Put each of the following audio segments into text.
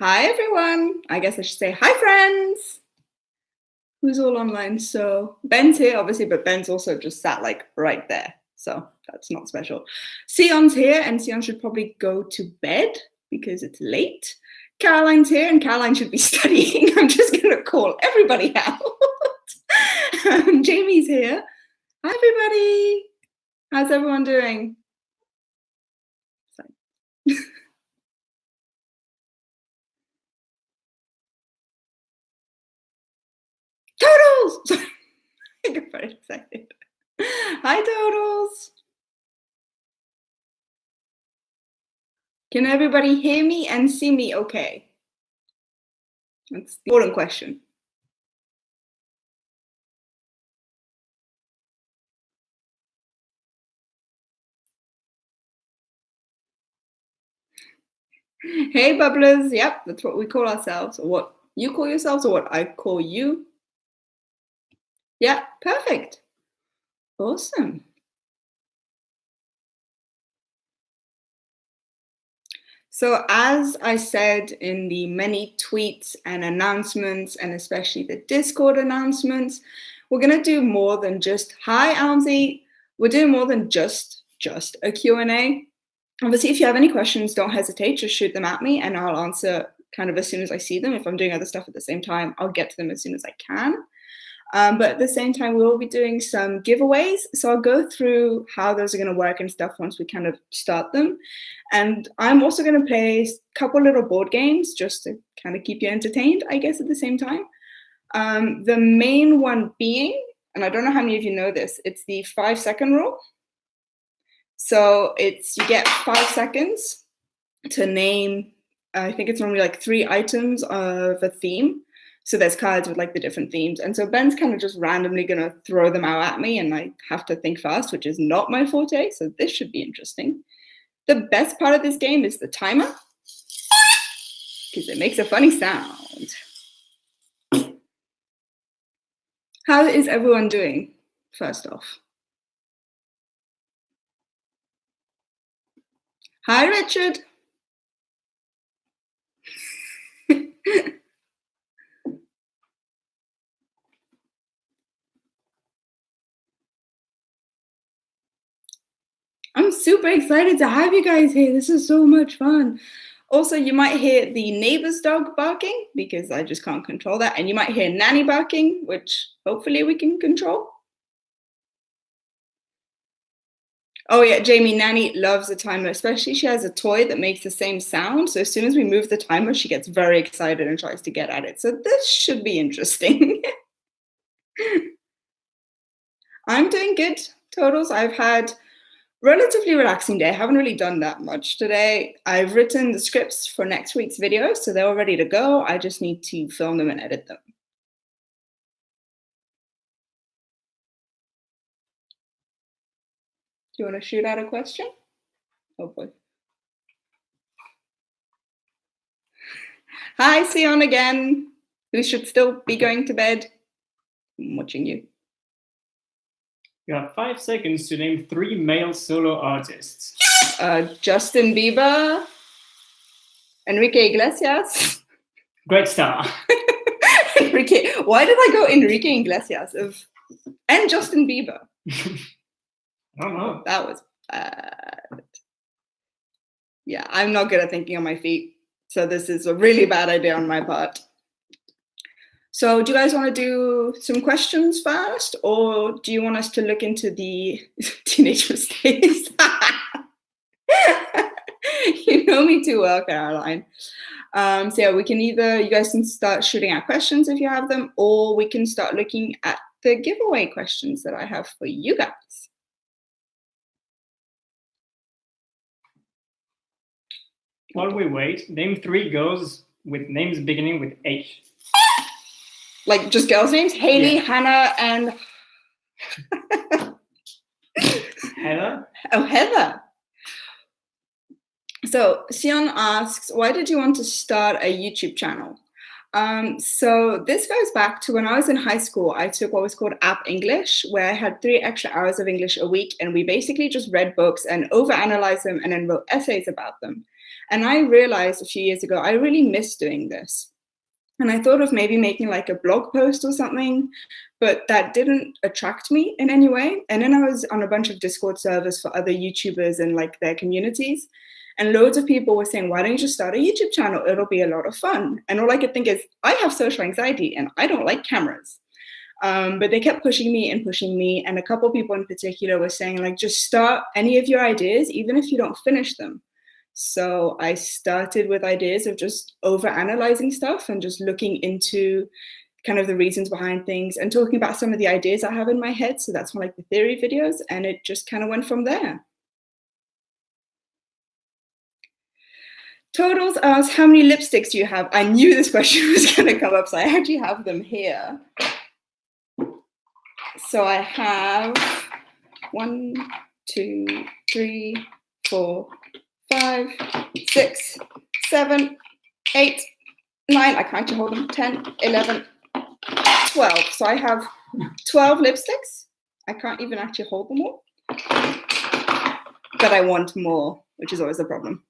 Hi, everyone. I guess I should say hi, friends. Who's all online? So Ben's here, obviously, but Ben's also just sat like right there. So that's not special. Sion's here, and Sion should probably go to bed because it's late. Caroline's here, and Caroline should be studying. I'm just going to call everybody out. Jamie's here. Hi, everybody. How's everyone doing? Totals! Sorry. I got very excited. Hi, Totals. Can everybody hear me and see me okay? That's the important question. Hey, bubblers. Yep, that's what we call ourselves, or what you call yourselves, or what I call you. Yeah, perfect. Awesome. So, as I said in the many tweets and announcements, and especially the Discord announcements, we're going to do more than just, hi, Almsy. We're doing more than just a Q&A. Obviously, if you have any questions, don't hesitate, just shoot them at me and I'll answer kind of as soon as I see them. If I'm doing other stuff at the same time, I'll get to them as soon as I can. But at the same time, we will be doing some giveaways. So I'll go through how those are going to work and stuff once we kind of start them. And I'm also going to play a couple little board games just to kind of keep you entertained, I guess, at the same time. The main one being, and I don't know how many of you know this, it's the 5-second rule. So it's you get 5 seconds to name, I think it's normally like 3 items of a theme. So there's cards with like the different themes. And so Ben's kind of just randomly going to throw them out at me and I have to think fast, which is not my forte. So this should be interesting. The best part of this game is the timer because it makes a funny sound. How is everyone doing, first off? Hi, Richard. I'm super excited to have you guys here. This is so much fun. Also, you might hear the neighbor's dog barking because I just can't control that. And you might hear Nanny barking, which hopefully we can control. Oh yeah, Jamie, Nanny loves the timer, especially she has a toy that makes the same sound. So as soon as we move the timer, she gets very excited and tries to get at it. So this should be interesting. I'm doing good, Totals. I've had relatively relaxing day. I haven't really done that much today. I've written the scripts for next week's video, so they're all ready to go. I just need to film them and edit them. Do you want to shoot out a question? Oh boy. Hi, Sion again. Who should still be going to bed? I'm watching you. You have 5 seconds to name 3 male solo artists. Justin Bieber, Enrique Iglesias. Great start. Enrique. Why did I go Enrique Iglesias and Justin Bieber? I don't know. That was bad. Yeah, I'm not good at thinking on my feet. So this is a really bad idea on my part. So do you guys want to do some questions first, or do you want us to look into the teenage mistakes? You know me too well, Caroline. So yeah, we can either, you guys can start shooting out questions if you have them, or we can start looking at the giveaway questions that I have for you guys. While we wait, name 3 girls with names beginning with H. Like just girls' names? Haley, yeah. Hannah, and Heather? Oh, Heather. So Sion asks, why did you want to start a YouTube channel? So this goes back to when I was in high school. I took what was called App English, where I had 3 extra hours of English a week, and we basically just read books and overanalyzed them and then wrote essays about them. And I realized a few years ago, I really missed doing this. And I thought of maybe making like a blog post or something, but that didn't attract me in any way. And then I was on a bunch of Discord servers for other YouTubers and like their communities. And loads of people were saying, why don't you just start a YouTube channel? It'll be a lot of fun. And all I could think is, I have social anxiety and I don't like cameras. But they kept pushing me. And a couple people in particular were saying, like, just start any of your ideas, even if you don't finish them. So I started with ideas of just over-analyzing stuff and just looking into kind of the reasons behind things and talking about some of the ideas I have in my head. So that's more like the theory videos. And it just kind of went from there. Totals asks, how many lipsticks do you have? I knew this question was going to come up, so I actually have them here. So I have 1, 2, 3, 4, 5, 6, 7, 8, 9. I can't hold them. 10, 11, 12. So I have 12 lipsticks. I can't even actually hold them all. But I want more, which is always a problem.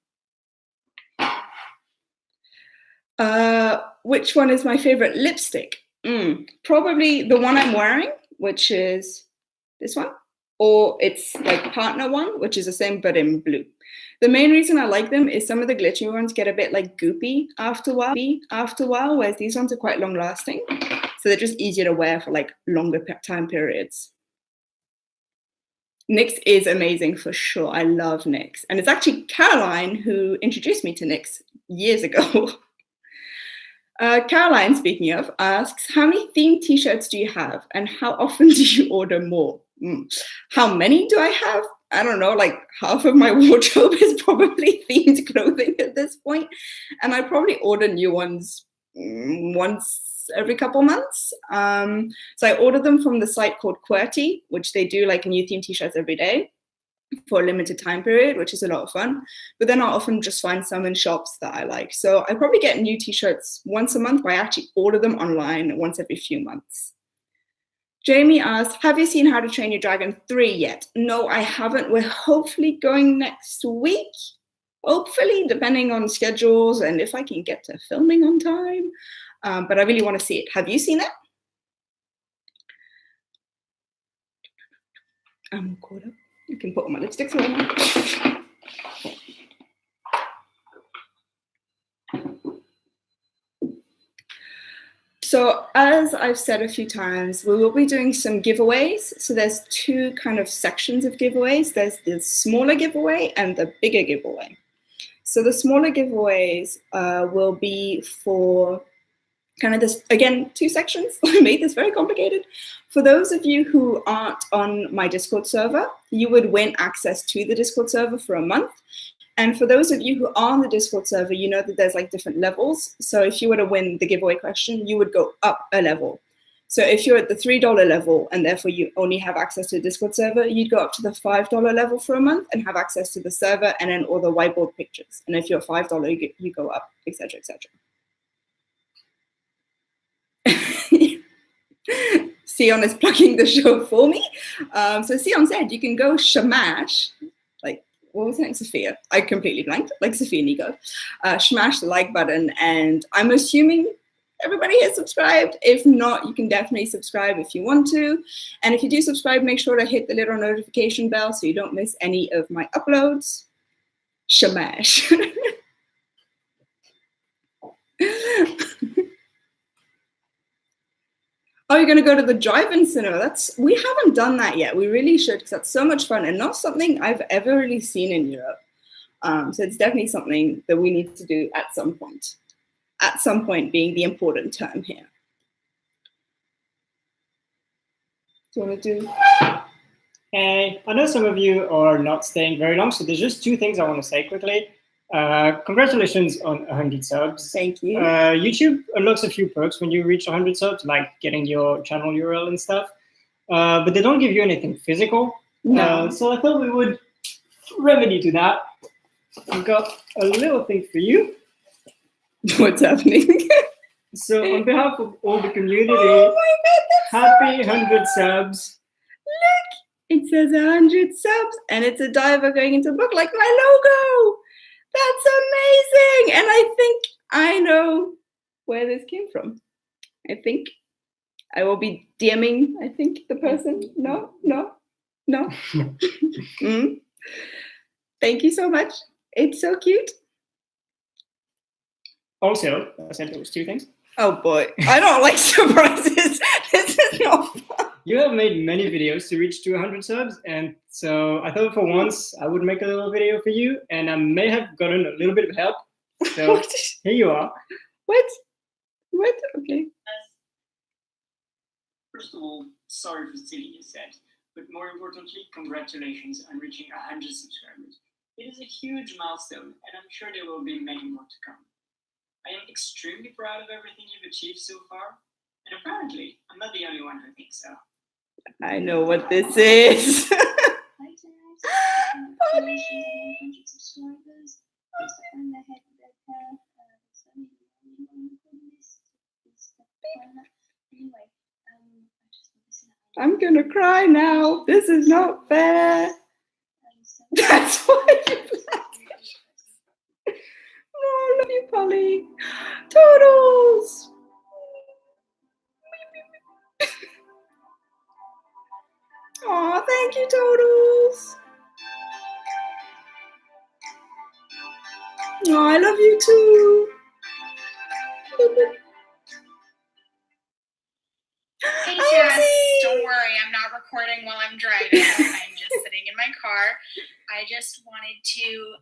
Which one is my favorite lipstick? Probably the one I'm wearing, which is this one, or it's like partner one, which is the same but in blue. The main reason I like them is some of the glittery ones get a bit like goopy after a while, whereas these ones are quite long lasting. So they're just easier to wear for like longer time periods. NYX is amazing for sure. I love NYX. And it's actually Caroline who introduced me to NYX years ago. Caroline, speaking of, asks, how many themed t-shirts do you have and how often do you order more? How many do I have? I don't know, like half of my wardrobe is probably themed clothing at this point. And I probably order new ones once every couple months. So I order them from the site called QWERTY, which they do like new themed t-shirts every day for a limited time period, which is a lot of fun. But then I'll often just find some in shops that I like. So I probably get new t-shirts once a month, but I actually order them online once every few months. Jamie asks, have you seen How to Train Your Dragon 3 yet? No, I haven't. We're hopefully going next week. Hopefully, depending on schedules and if I can get to filming on time. But I really want to see it. Have you seen it? I'm caught up. You can put on my lipsticks on. So as I've said a few times, we will be doing some giveaways. So there's 2 kind of sections of giveaways. There's the smaller giveaway and the bigger giveaway. So the smaller giveaways will be for kind of this, again, 2 sections. I made this very complicated. For those of you who aren't on my Discord server, you would win access to the Discord server for a month. And for those of you who are on the Discord server, you know that there's like different levels. So if you were to win the giveaway question, you would go up a level. So if you're at the $3 level and therefore you only have access to the Discord server, you'd go up to the $5 level for a month and have access to the server and then all the whiteboard pictures. And if you're $5, you go up, etc., etc. Sion is plugging the show for me. So Sion said you can go shamash, like, what was that, Sophia? I completely blanked, like Sophia Nico. Smash the like button, and I'm assuming everybody has subscribed. If not, you can definitely subscribe if you want to. And if you do subscribe, make sure to hit the little notification bell so you don't miss any of my uploads. Shamash. Oh, you're going to go to the drive-in cinema. We haven't done that yet. We really should, because that's so much fun and not something I've ever really seen in Europe. So it's definitely something that we need to do at some point. At some point being the important term here. Do you want to do? Hey, I know some of you are not staying very long, so there's just 2 things I want to say quickly. Congratulations on 100 subs. Thank you. YouTube unlocks a few perks when you reach 100 subs, like getting your channel URL and stuff. But they don't give you anything physical. No. So I thought we would remedy to that. I've got a little thing for you. What's happening? So on behalf of all the community, Oh my God, that's happy so 100 cute. subs. Look, it says 100 subs, and it's a diver going into a book like my logo. That's amazing. And I think I know where this came from. I think I will be DMing, I think, the person. No. Thank you so much. It's so cute. Also, I sent those two things. Oh boy, I don't like surprises. This is not fun. You have made many videos to reach 200 subs, and so I thought for once I would make a little video for you, and I may have gotten a little bit of help. So here you are. What? Okay. First of all, sorry for stealing your set, but more importantly, congratulations on reaching 100 subscribers. It is a huge milestone, and I'm sure there will be many more to come. I am extremely proud of everything you've achieved so far, and apparently, I'm not the only one who thinks so. I know what this is. Hi, Dad. Congratulations on 100 subscribers. Thanks for finding the head of their pair. Anyway, I just want to say I'm gonna cry now. This is not fair. That's why you Oh, love you, Polly. Toodles. Oh, thank you, Toodles. Oh, I love you too. Hey Jess, don't worry, I'm not recording while I'm driving. I'm just sitting in my car. I just wanted to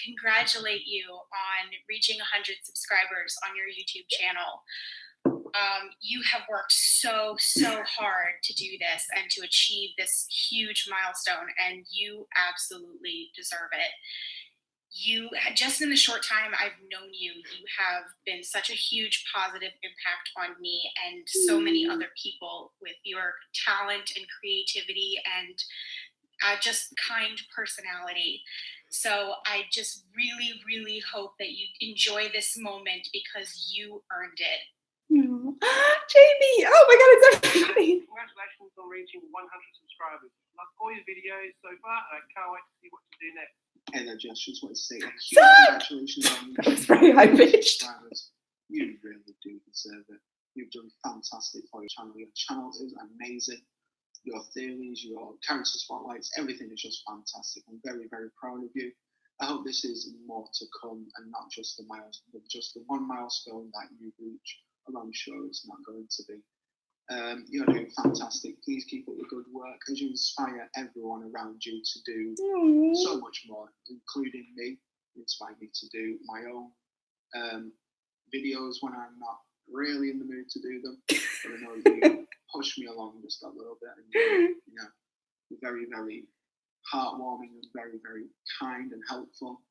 congratulate you on reaching 100 subscribers on your YouTube channel. You have worked so hard to do this and to achieve this huge milestone, and you absolutely deserve it. You, just in the short time I've known you, you have been such a huge positive impact on me and so many other people with your talent and creativity and just kind personality. So I just really hope that you enjoy this moment because you earned it. Jamie! Oh my God, it's everybody! Congratulations on reaching 100 subscribers. Love all your videos so far, and I can't wait to see what you do next. Hello, Josh. Just want to say a huge congratulations on That was very high pitched. You really do deserve it. You've done fantastic for your channel. Your channel is amazing. Your theories, your character spotlights, everything is just fantastic. I'm very proud of you. I hope this is more to come and not just the one milestone that you reach. Although I'm sure it's not going to be. You're doing fantastic. Please keep up the good work as you inspire everyone around you to do so much more, including me. You inspire me to do my own videos when I'm not really in the mood to do them. But I know you push me along just a little bit, and you're very heartwarming and very kind and helpful.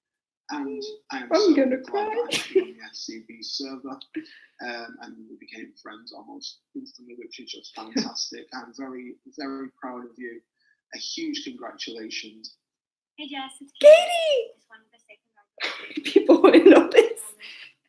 And I'm gonna glad cry. that I'm on the SCB server, and we became friends almost instantly, which is just fantastic. I'm very proud of you. A huge congratulations. Hey Jess, it's Katie! Just wanted to say congratulations. People will know this.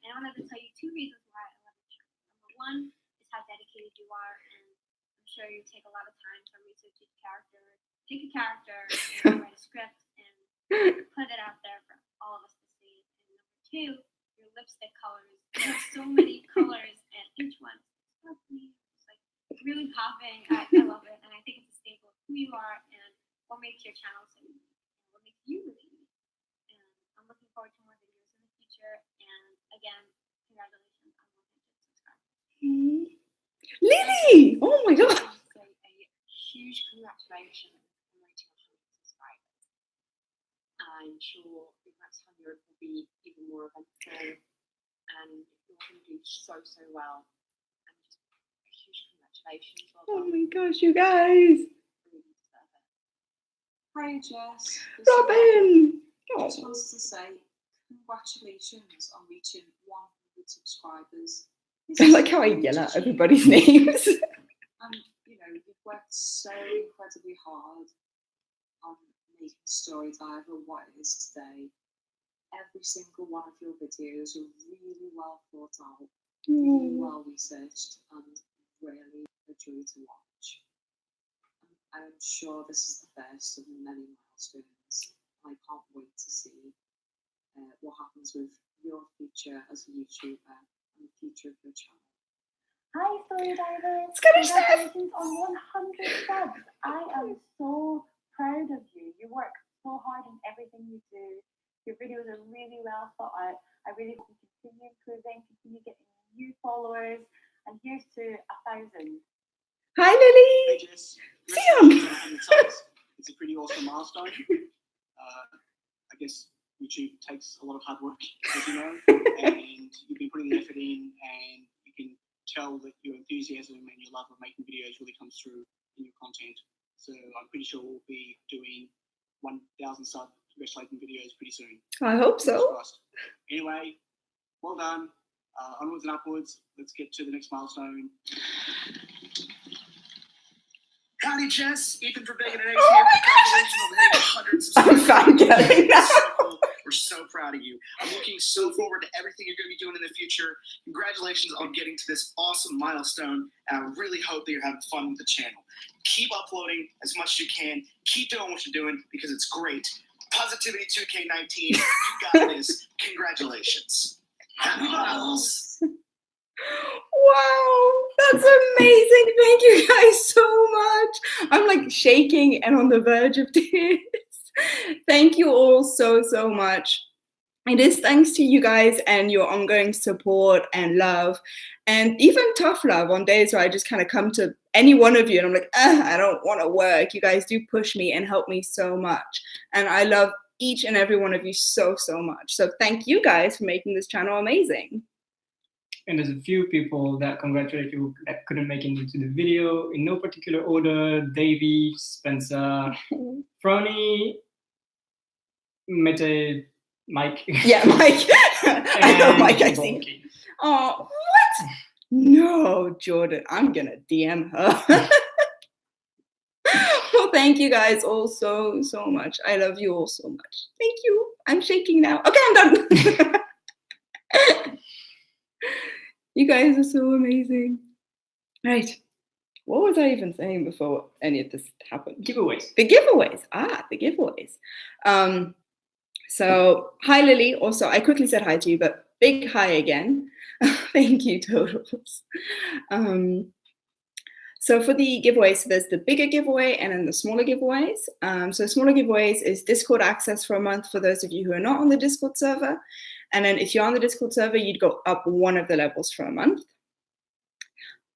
And I wanted to tell you two reasons why I love your channel. Number one is how dedicated you are, and I'm sure you take a lot of time to research each character, pick a character, and write a script, and put it out there for all of us to see. And number two, your lipstick colors. You have so many colors, and each one is lovely. It's like really popping. I love it, and I think it's a staple of who you are and what makes your channel so unique, and what makes you really unique. And I'm looking forward to more videos in the future. And again, congratulations on 100 subscribers. Lily! Oh my God! So a huge congratulations on reaching 100 subscribers. I'm sure the next time Europe will be even more eventful, and you're going to do so well. And just a huge congratulations. Well Oh done. my gosh, you guys! Really deserve it. Hi Jess, this is Robin! I just wanted to say congratulations on reaching 100 subscribers. I like how I yell out everybody's names. And you've worked so incredibly hard on making Story Diver what it is today. Every single one of your videos are really well thought out. well researched and really a joy to watch. I'm sure this is the first of many milestones. I can't wait to see what happens with your future as a YouTuber and the future of your channel. Hi, Story Divers! Scottish Chef! Congratulations on 100 subs! I am so proud of you. You work so hard in everything you do. Your videos are really well thought out. I really hope you continue improving, continue getting new followers, and here's to 1,000. Hi, Lily! Hey, Jess. Sion! It's a pretty awesome milestone. I guess YouTube takes a lot of hard work, as you know, and you've been putting the effort in, and you can tell that your enthusiasm and your love of making videos really comes through in your content. So I'm pretty sure we'll be doing 1,000 sub congratulating videos pretty soon. I hope so. Anyway, well done. Onwards and upwards. Let's get to the next milestone. Howdy, Jess. Ethan from Bacon and Eggs here. Congratulations on hitting 100 subscribers. I'm fangirling now. So cool. We're so proud of you. I'm looking so forward to everything you're going to be doing in the future. Congratulations on getting to this awesome milestone. And I really hope that you're having fun with the channel. Keep uploading as much as you can. Keep doing what you're doing because it's great. Positivity 2K19. You got this. Congratulations. Happy miles. Wow, that's amazing. Thank you guys so much. I'm like shaking and on the verge of tears. Thank you all so, so much. It is thanks to you guys and your ongoing support and love, and even tough love on days where I just kind of come to any one of you and I'm like, I don't want to work. You guys do push me and help me so much. And I love each and every one of you so, so much. So thank you guys for making this channel amazing. And there's a few people that congratulate you that couldn't make it into the video in no particular order. Davey, Spencer, Frony, Mete, Mike. Yeah, Mike. I know Mike, I think. Oh, what? No, Jordan, I'm gonna DM her. Well, thank you guys all so, so much. I love you all so much. Thank you. I'm shaking now. Okay, I'm done. You guys are so amazing. Right. What was I even saying before any of this happened? Giveaways. The giveaways. The giveaways. So hi, Lily. Also, I quickly said hi to you, but big hi again. Thank you, Totals. So for the giveaways, so there's the bigger giveaway and then the smaller giveaways. So smaller giveaways is Discord access for a month for those of you who are not on the Discord server. And then if you're on the Discord server, you'd go up one of the levels for a month.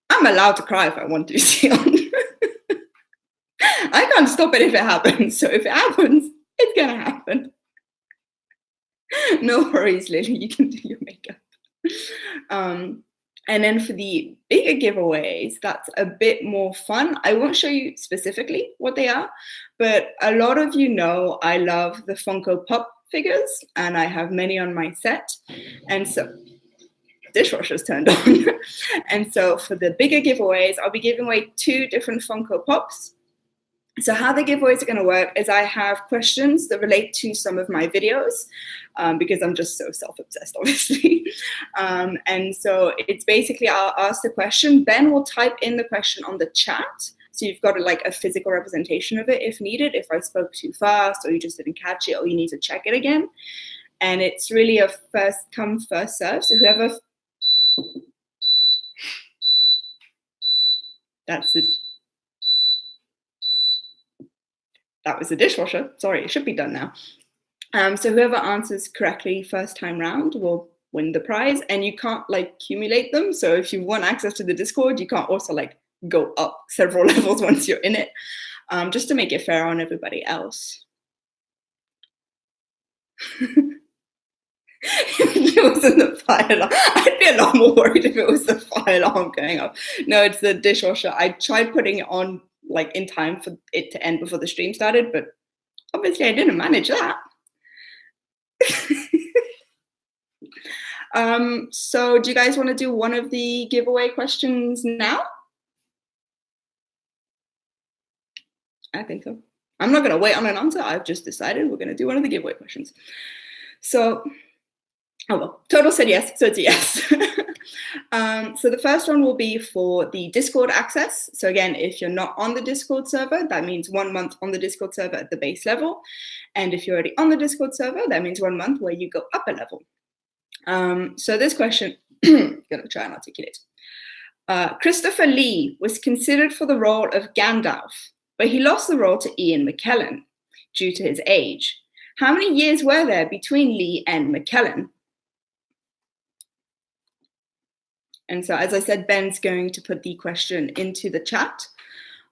I'm allowed to cry if I want to, Sion. I can't stop it if it happens. So if it happens, it's going to happen. No worries, Lily. You can do your makeup. And then for the bigger giveaways, that's a bit more fun. I won't show you specifically what they are, but a lot of you know I love the Funko Pop figures, and I have many on my set. And so, dishwasher's turned on. And so for the bigger giveaways, I'll be giving away 2 different Funko Pops. So how the giveaways are going to work is I have questions that relate to some of my videos, because I'm just so self-obsessed, obviously. And so it's basically, I'll ask the question, Ben will type in the question on the chat. So you've got like a physical representation of it if needed, if I spoke too fast or you just didn't catch it or you need to check it again. And it's really a first come, first serve. So whoever, that was the dishwasher. Sorry, it should be done now. So whoever answers correctly first time round will win the prize, and you can't like accumulate them. So if you want access to the Discord, you can't also like go up several levels once you're in it, just to make it fair on everybody else. If it was in the fire alarm, I'd be a lot more worried if it was the fire alarm going off. No, it's the dishwasher. I tried putting it on like in time for it to end before the stream started, but obviously I didn't manage that. So do you guys want to do one of the giveaway questions now? I think so. I'm not going to wait on an answer. I've just decided we're going to do one of the giveaway questions. So Oh, well, Total said yes, so it's a yes. So the first one will be for the Discord access. So again, if you're not on the Discord server, that means 1 month on the Discord server at the base level. And if you're already on the Discord server, that means 1 month where you go up a level. So this question, I'm going to try and articulate. Christopher Lee was considered for the role of Gandalf, but he lost the role to Ian McKellen due to his age. How many years were there between Lee and McKellen? And so, as I said, Ben's going to put the question into the chat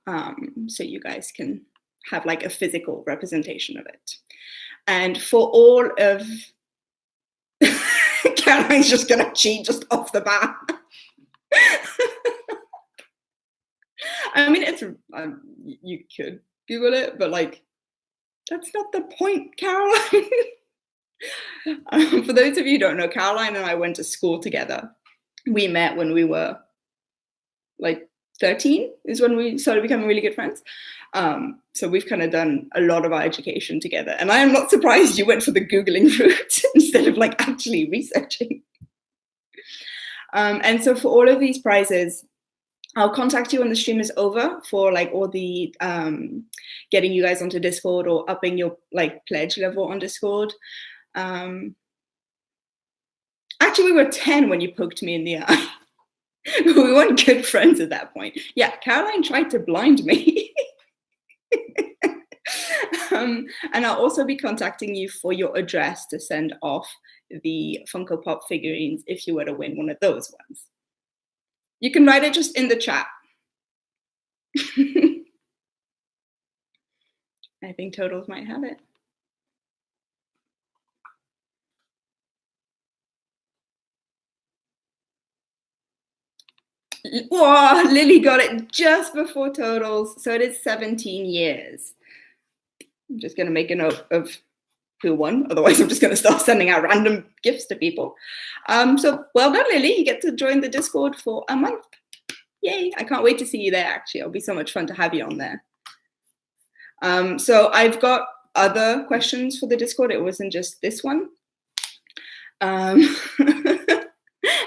so you guys can have like a physical representation of it. And for all of, Caroline's just going to cheat just off the bat. I mean, it's you could Google it, but like, that's not the point, Caroline. For those of you who don't know, Caroline and I went to school together. We met when we were like 13 is when we started becoming really good friends. So we've kind of done a lot of our education together. And I am not surprised you went for the Googling route instead of like actually researching. And so for all of these prizes, I'll contact you when the stream is over for like all the getting you guys onto Discord or upping your like pledge level on Discord. Actually, we were 10 when you poked me in the eye. We weren't good friends at that point. Yeah, Caroline tried to blind me. And I'll also be contacting you for your address to send off the Funko Pop figurines if you were to win one of those ones. You can write it just in the chat. I think Totals might have it. Whoa, Lily got it just before Totals, so it is 17 years. I'm just going to make a note of who won, otherwise I'm just going to start sending out random gifts to people. So well done, Lily, you get to join the Discord for a month. Yay, I can't wait to see you there, actually. It'll be so much fun to have you on there. So I've got other questions for the Discord. It wasn't just this one.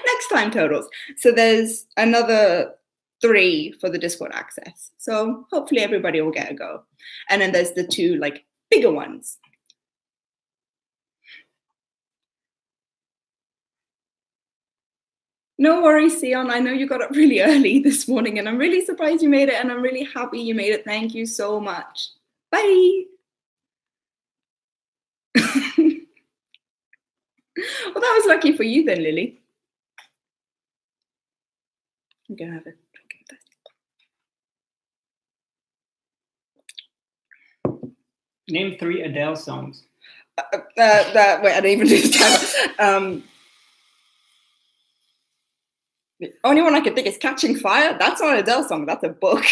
Next time, Totals. So there's another 3 for the Discord access. So hopefully everybody will get a go. And then there's the 2 like bigger ones. No worries, Sion. I know you got up really early this morning and I'm really surprised you made it and I'm really happy you made it. Thank you so much. Bye. Well, that was lucky for you then, Lily. I'm gonna have a drink of this. Name 3 Adele songs. Wait, I didn't even do the timer. The only one I can think is Catching Fire. That's not an Adele song. That's a book.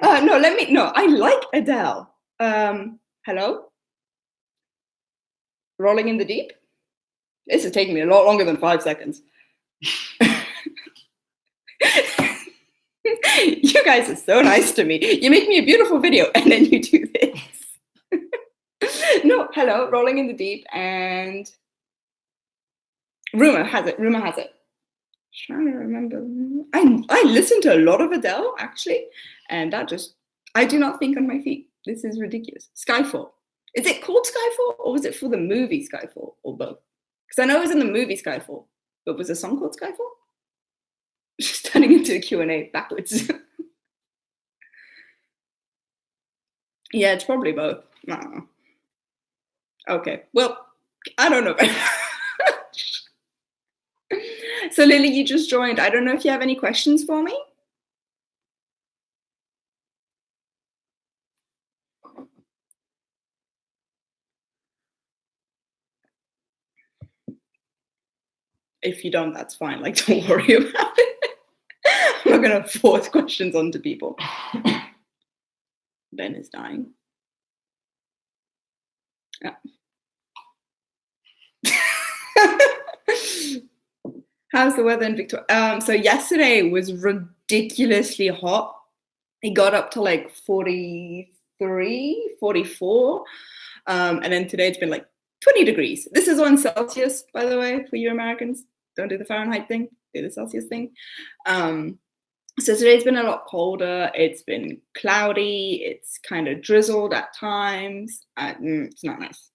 No, I like Adele. Hello? Rolling in the Deep? This is taking me a lot longer than 5 seconds. You guys are so nice to me. You make me a beautiful video and then you do this. No, hello, Rolling in the Deep and Rumor has it. Trying to remember. I listen to a lot of Adele, actually, and that just, I do not think on my feet. This is ridiculous. Skyfall. Is it called Skyfall or was it for the movie Skyfall or both? Because I know it was in the movie Skyfall, but was the song called Skyfall? Just turning into a Q&A backwards. Yeah, it's probably both. I don't know. Okay, well, I don't know. So Lily, you just joined. I don't know if you have any questions for me. If you don't, that's fine. Like, don't worry about it. I'm not going to force questions onto people. Ben is dying. Yeah. How's the weather in Victoria? So yesterday was ridiculously hot. It got up to like 43, 44. And then today it's been like 20 degrees. This is on Celsius, by the way, for you Americans. Don't do the Fahrenheit thing, do the Celsius thing. So today's been a lot colder. It's been cloudy. It's kind of drizzled at times. It's not nice.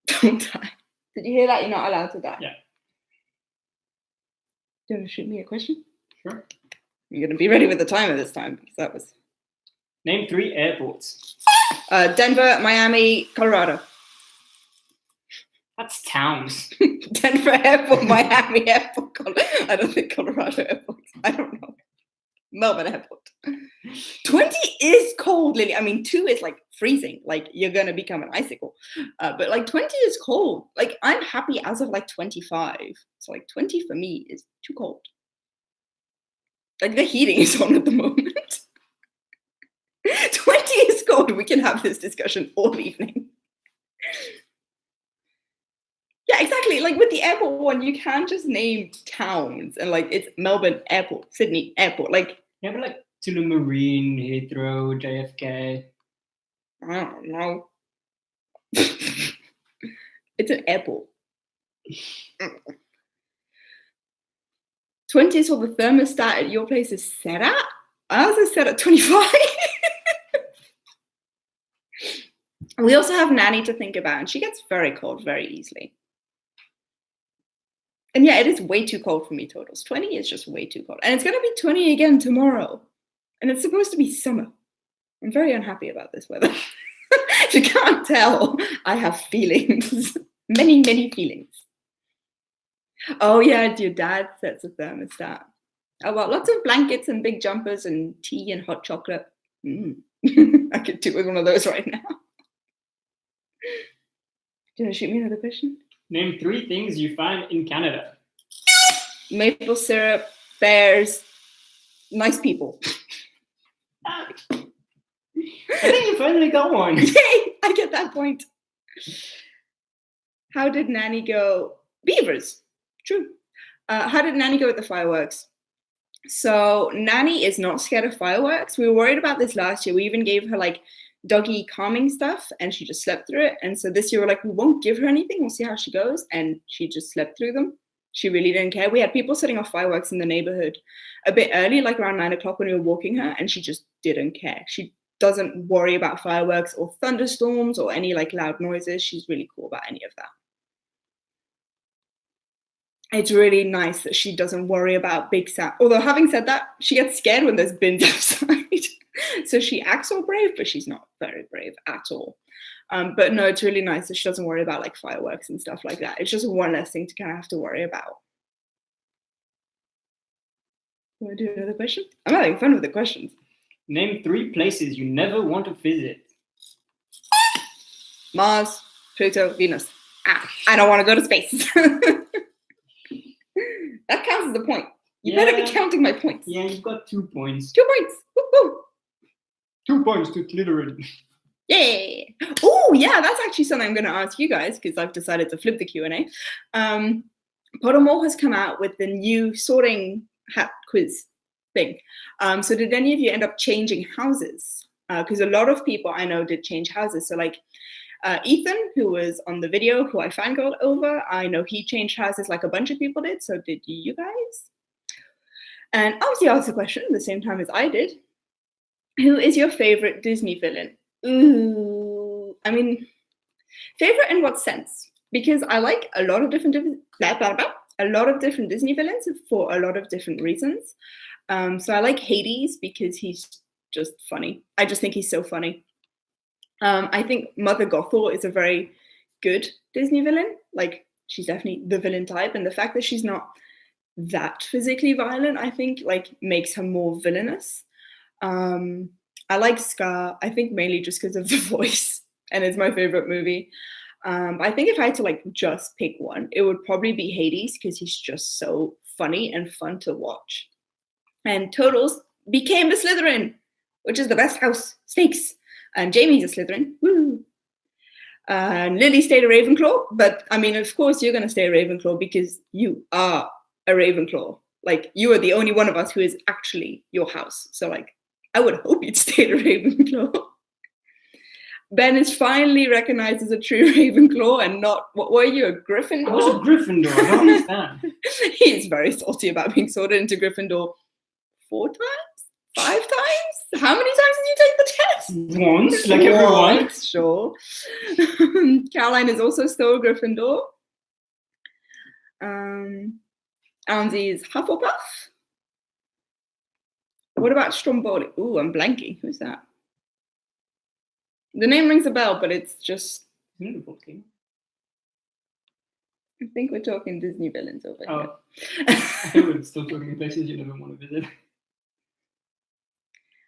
Don't die. Did you hear that? You're not allowed to die. Yeah. Do you want to shoot me a question? Sure. You're going to be ready with the timer this time, because that was... Name 3 airports. Denver, Miami, Colorado. That's towns. Denver Airport, Miami Airport. I don't think Colorado Airport. I don't know. Melbourne Airport. 20 is cold, Lily. I mean, 2 is like freezing. Like you're going to become an icicle. But like 20 is cold. Like I'm happy as of like 25. So like 20 for me is too cold. Like the heating is on at the moment. 20 is cold. We can have this discussion all evening. Yeah, exactly. Like with the airport one, you can't just name towns and like it's Melbourne Airport, Sydney Airport. Like Yeah, but like Marine, Heathrow, JFK. I don't know. It's an airport. 20 is what the thermostat at your place is set at. Ours is set at 25. We also have Nanny to think about, and she gets very cold very easily. And yeah, it is way too cold for me, totals. 20 is just way too cold. And it's going to be 20 again tomorrow. And it's supposed to be summer. I'm very unhappy about this weather. If you can't tell, I have feelings. Many, many feelings. Oh yeah, your dad sets a thermostat. Oh well, lots of blankets and big jumpers and tea and hot chocolate. I could do with one of those right now. Do you want to shoot me another question? Name 3 things you find in Canada. Maple syrup, bears, nice people. I think you finally got one. Yay! I get that point. How did Nanny go? Beavers. True. How did Nanny go with the fireworks? So Nanny is not scared of fireworks. We were worried about this last year. We even gave her like doggy calming stuff and she just slept through it. And so this year we're like, we won't give her anything. We'll see how she goes. And she just slept through them. She really didn't care. We had people setting off fireworks in the neighborhood a bit early, like around 9 o'clock when we were walking her, and she just didn't care. She doesn't worry about fireworks or thunderstorms or any like loud noises. She's really cool about any of that. It's really nice that she doesn't worry about big sound. Although having said that, she gets scared when there's bins outside. So she acts all brave, but she's not very brave at all. But no, it's really nice that she doesn't worry about like fireworks and stuff like that. It's just one less thing to kind of have to worry about. You want to do another question? I'm having fun with the questions. Name 3 places you never want to visit. Mars, Pluto, Venus. I don't want to go to space. That counts as a point. You better be counting my points. Yeah, you've got 2 points. 2 points. Woo-hoo. 2 points to Clitorid. Yay! Oh, yeah, that's actually something I'm going to ask you guys because I've decided to flip the Q&A. Pottermore has come out with the new sorting hat quiz thing. So did any of you end up changing houses? Because a lot of people I know did change houses. So like Ethan, who was on the video, who I fangirled over, I know he changed houses like a bunch of people did. So did you guys? And obviously asked the question at the same time as I did. Who is your favorite Disney villain? Ooh, I mean, favorite in what sense? Because I like a lot of different Disney villains for a lot of different reasons. So I like Hades because he's just funny. I just think he's so funny. I think Mother Gothel is a very good Disney villain. Like she's definitely the villain type, and the fact that she's not that physically violent, I think, like makes her more villainous. I like Scar, I think mainly just because of the voice, and it's my favorite movie. I think if I had to like just pick one, it would probably be Hades because he's just so funny and fun to watch. And Totals became a Slytherin, which is the best house. Snakes. And Jamie's a Slytherin. Woo! And Lily stayed a Ravenclaw, but I mean, of course, you're going to stay a Ravenclaw because you are a Ravenclaw. Like, you are the only one of us who is actually your house. So, like, I would hope you'd stay a Ravenclaw. Ben is finally recognized as a true Ravenclaw and not, what were you, a Gryffindor? I was a Gryffindor. I don't understand. He is very salty about being sorted into Gryffindor 4 times? 5 times? How many times did you take the test? Once, like everyone. Once, sure. Caroline is also still a Gryffindor. Andy is Hufflepuff. What about Stromboli? Ooh, I'm blanking. Who's that? The name rings a bell, but it's just... Isn't it a king? I think we're talking Disney villains over here. Oh, I think we're still talking places you never want to visit.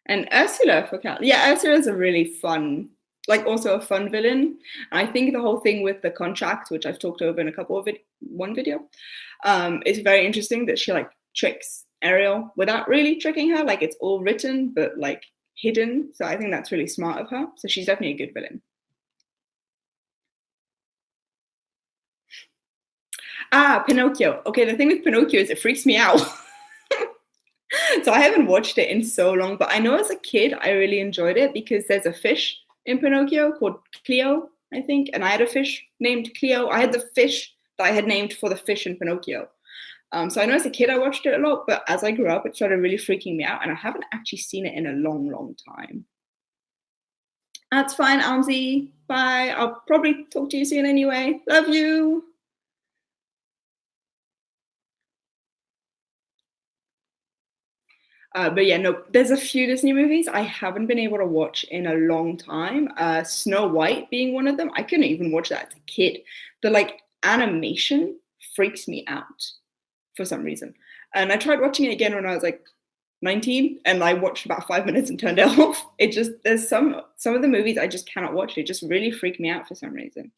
And Ursula for Cal. Yeah, Ursula is a really fun, like also a fun villain. I think the whole thing with the contract, which I've talked over in a couple of one video, is very interesting that she like tricks Ariel without really tricking her. Like it's all written, but like hidden. So I think that's really smart of her. So she's definitely a good villain. Pinocchio. Okay, the thing with Pinocchio is it freaks me out. So I haven't watched it in so long, but I know as a kid I really enjoyed it because there's a fish in Pinocchio called Cleo, I think, and I had a fish named Cleo. I had the fish that I had named for the fish in Pinocchio. So I know as a kid I watched it a lot, but as I grew up it started really freaking me out and I haven't actually seen it in a long, long time. That's fine, Almsy. Bye. I'll probably talk to you soon anyway. Love you. But yeah, no, there's a few Disney movies I haven't been able to watch in a long time. Snow White being one of them. I couldn't even watch that as a kid. The like animation freaks me out for some reason. And I tried watching it again when I was like 19 and I watched about 5 minutes and turned it off. It just, there's some of the movies I just cannot watch. They just really freak me out for some reason.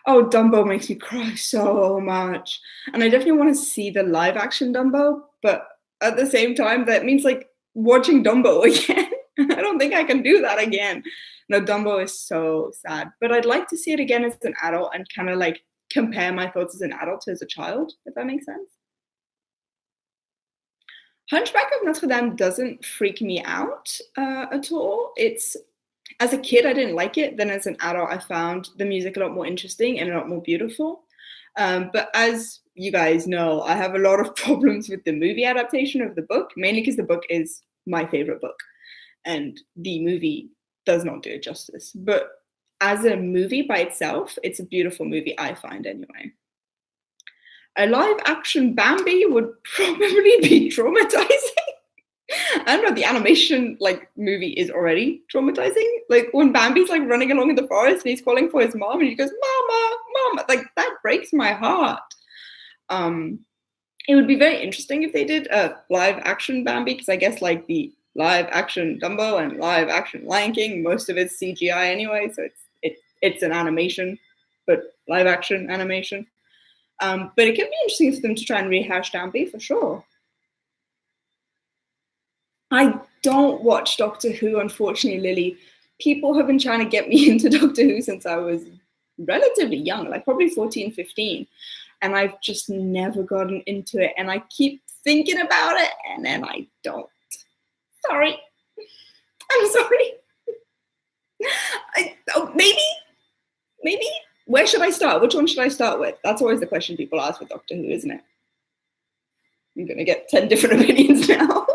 Oh, Dumbo makes me cry so much. And I definitely want to see the live action Dumbo, but at the same time, that means like watching Dumbo again. I don't think I can do that again. No, Dumbo is so sad. But I'd like to see it again as an adult and kind of like compare my thoughts as an adult to as a child, if that makes sense. Hunchback of Notre Dame doesn't freak me out at all. It's, as a kid, I didn't like it. Then as an adult, I found the music a lot more interesting and a lot more beautiful. But as you guys know, I have a lot of problems with the movie adaptation of the book, mainly because the book is my favorite book and the movie does not do it justice. But as a movie by itself, it's a beautiful movie, I find anyway. A live action Bambi would probably be traumatizing. I don't know, the animation like movie is already traumatizing. Like when Bambi's like running along in the forest and he's calling for his mom and he goes, "Mama, Mama," like that breaks my heart. It would be very interesting if they did a live action Bambi, because I guess like the live action Dumbo and live action Lion King, most of it's CGI anyway, so it's an animation, but live action animation. But it can be interesting for them to try and rehash Bambi for sure. I don't watch Doctor Who, unfortunately, Lily. People have been trying to get me into Doctor Who since I was relatively young, like probably 14, 15. And I've just never gotten into it. And I keep thinking about it, and then I don't. Sorry. I'm sorry. Maybe. Where should I start? Which one should I start with? That's always the question people ask with Doctor Who, isn't it? I'm going to get 10 different opinions now.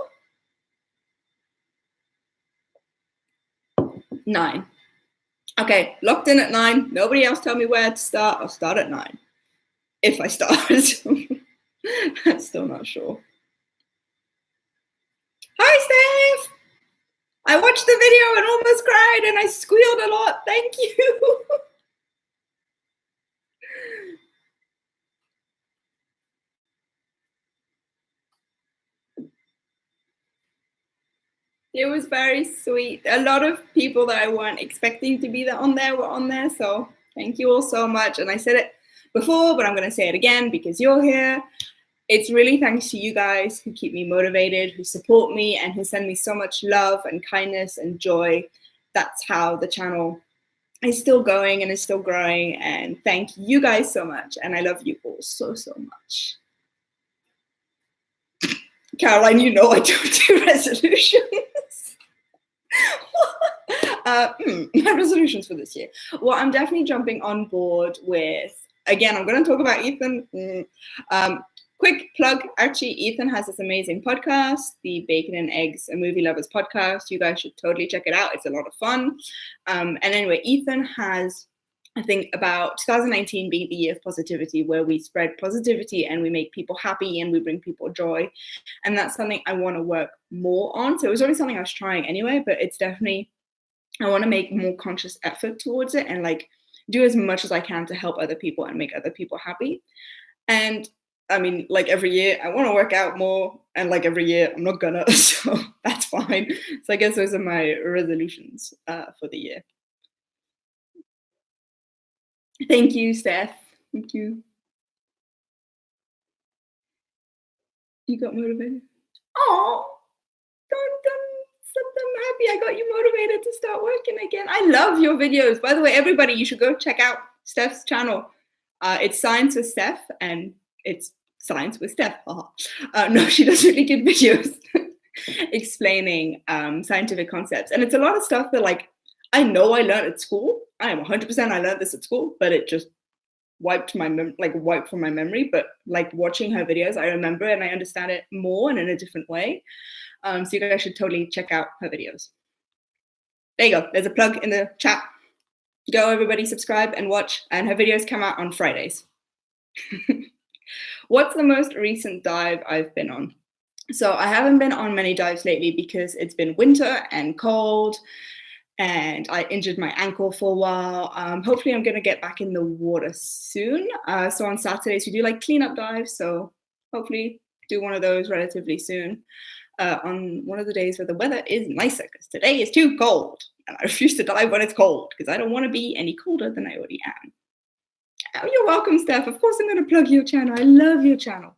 9. Okay, locked in at 9. Nobody else tell me where to start. I'll start at 9. If I start. I'm still not sure. Hi, Steph! I watched the video and almost cried and I squealed a lot. Thank you. It was very sweet. A lot of people that I weren't expecting to be on there were on there. So thank you all so much. And I said it before, but I'm going to say it again because you're here. It's really thanks to you guys who keep me motivated, who support me, and who send me so much love and kindness and joy. That's how the channel is still going and is still growing. And thank you guys so much. And I love you all so, so much. Caroline, you know I don't do resolutions. My resolutions for this year. Well, I'm definitely jumping on board with, again, I'm going to talk about Ethan. Quick plug, actually, Ethan has this amazing podcast, the Bacon and Eggs, a Movie Lovers podcast. You guys should totally check it out. It's a lot of fun. And anyway, Ethan has, I think, about 2019 being the year of positivity, where we spread positivity and we make people happy and we bring people joy. And that's something I want to work more on. So it was always something I was trying anyway, but it's definitely, I want to make more conscious effort towards it and like do as much as I can to help other people and make other people happy. And I mean, like every year I want to work out more, and like every year I'm not gonna, so that's fine. So I guess those are my resolutions for the year. Thank you, Steph. Thank you. You got motivated? Oh, I'm happy I got you motivated to start working again. I love your videos. By the way, everybody, you should go check out Steph's channel. It's Science with Steph, and it's Science with Steph. No, she does really good videos explaining scientific concepts. And it's a lot of stuff that like, I know I learned at school. I am 100% I learned this at school, but it just wiped wiped from my memory. But like watching her videos, I remember and I understand it more and in a different way. So you guys should totally check out her videos. There you go. There's a plug in the chat. Go everybody, subscribe and watch. And her videos come out on Fridays. What's the most recent dive I've been on? So I haven't been on many dives lately because it's been winter and cold and I injured my ankle for a while. Hopefully I'm going to get back in the water soon. So on Saturdays we do like cleanup dives. So hopefully do one of those relatively soon. On one of the days where the weather is nicer, because today is too cold and I refuse to dive when it's cold because I don't want to be any colder than I already am. Oh, you're welcome, Steph. Of course I'm going to plug your channel. I love your channel.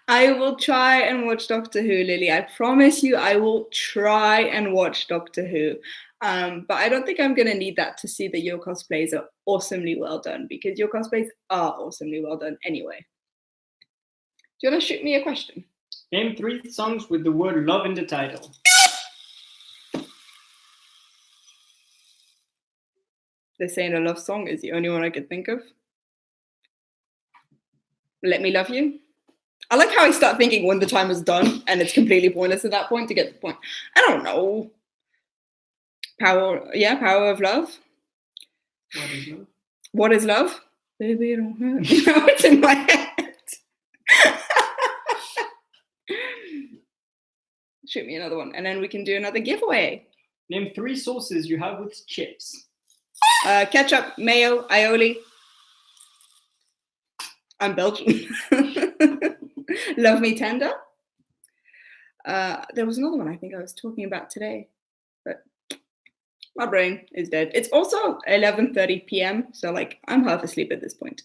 I will try and watch Doctor Who, Lily. I promise you I will try and watch Doctor Who. But I don't think I'm going to need that to see that your cosplays are awesomely well done, because your cosplays are awesomely well done anyway. Do you want to shoot me a question? Name 3 songs with the word love in the title. They're saying a love song is the only one I could think of. Let Me Love You. I like how I start thinking when the time is done and it's completely pointless at that point to get the point. I don't know. Power of Love. What is love? What is love? Baby, it don't hurt. No, it's in my head. Shoot me another one and then we can do another giveaway. Name 3 sauces you have with chips. Ketchup, mayo, aioli. I'm Belgian. Love Me Tender. There was another one I think I was talking about today, but my brain is dead. It's also 11:30 p.m. So like I'm half asleep at this point.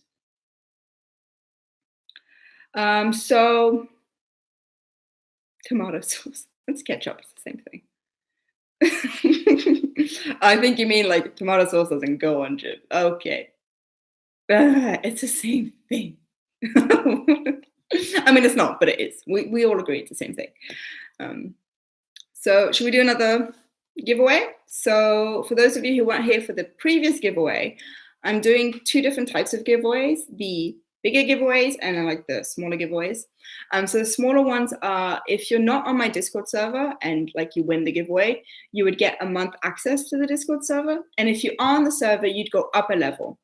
So tomato sauce. It's ketchup. It's the same thing. I think you mean like tomato sauce doesn't go on chip. Okay. It's the same thing. I mean, it's not, but it is. We all agree it's the same thing. So should we do another giveaway? So for those of you who weren't here for the previous giveaway, I'm doing 2 different types of giveaways, the bigger giveaways and then like the smaller giveaways. So the smaller ones are, if you're not on my Discord server and like you win the giveaway, you would get a month access to the Discord server. And if you are on the server, you'd go up a level.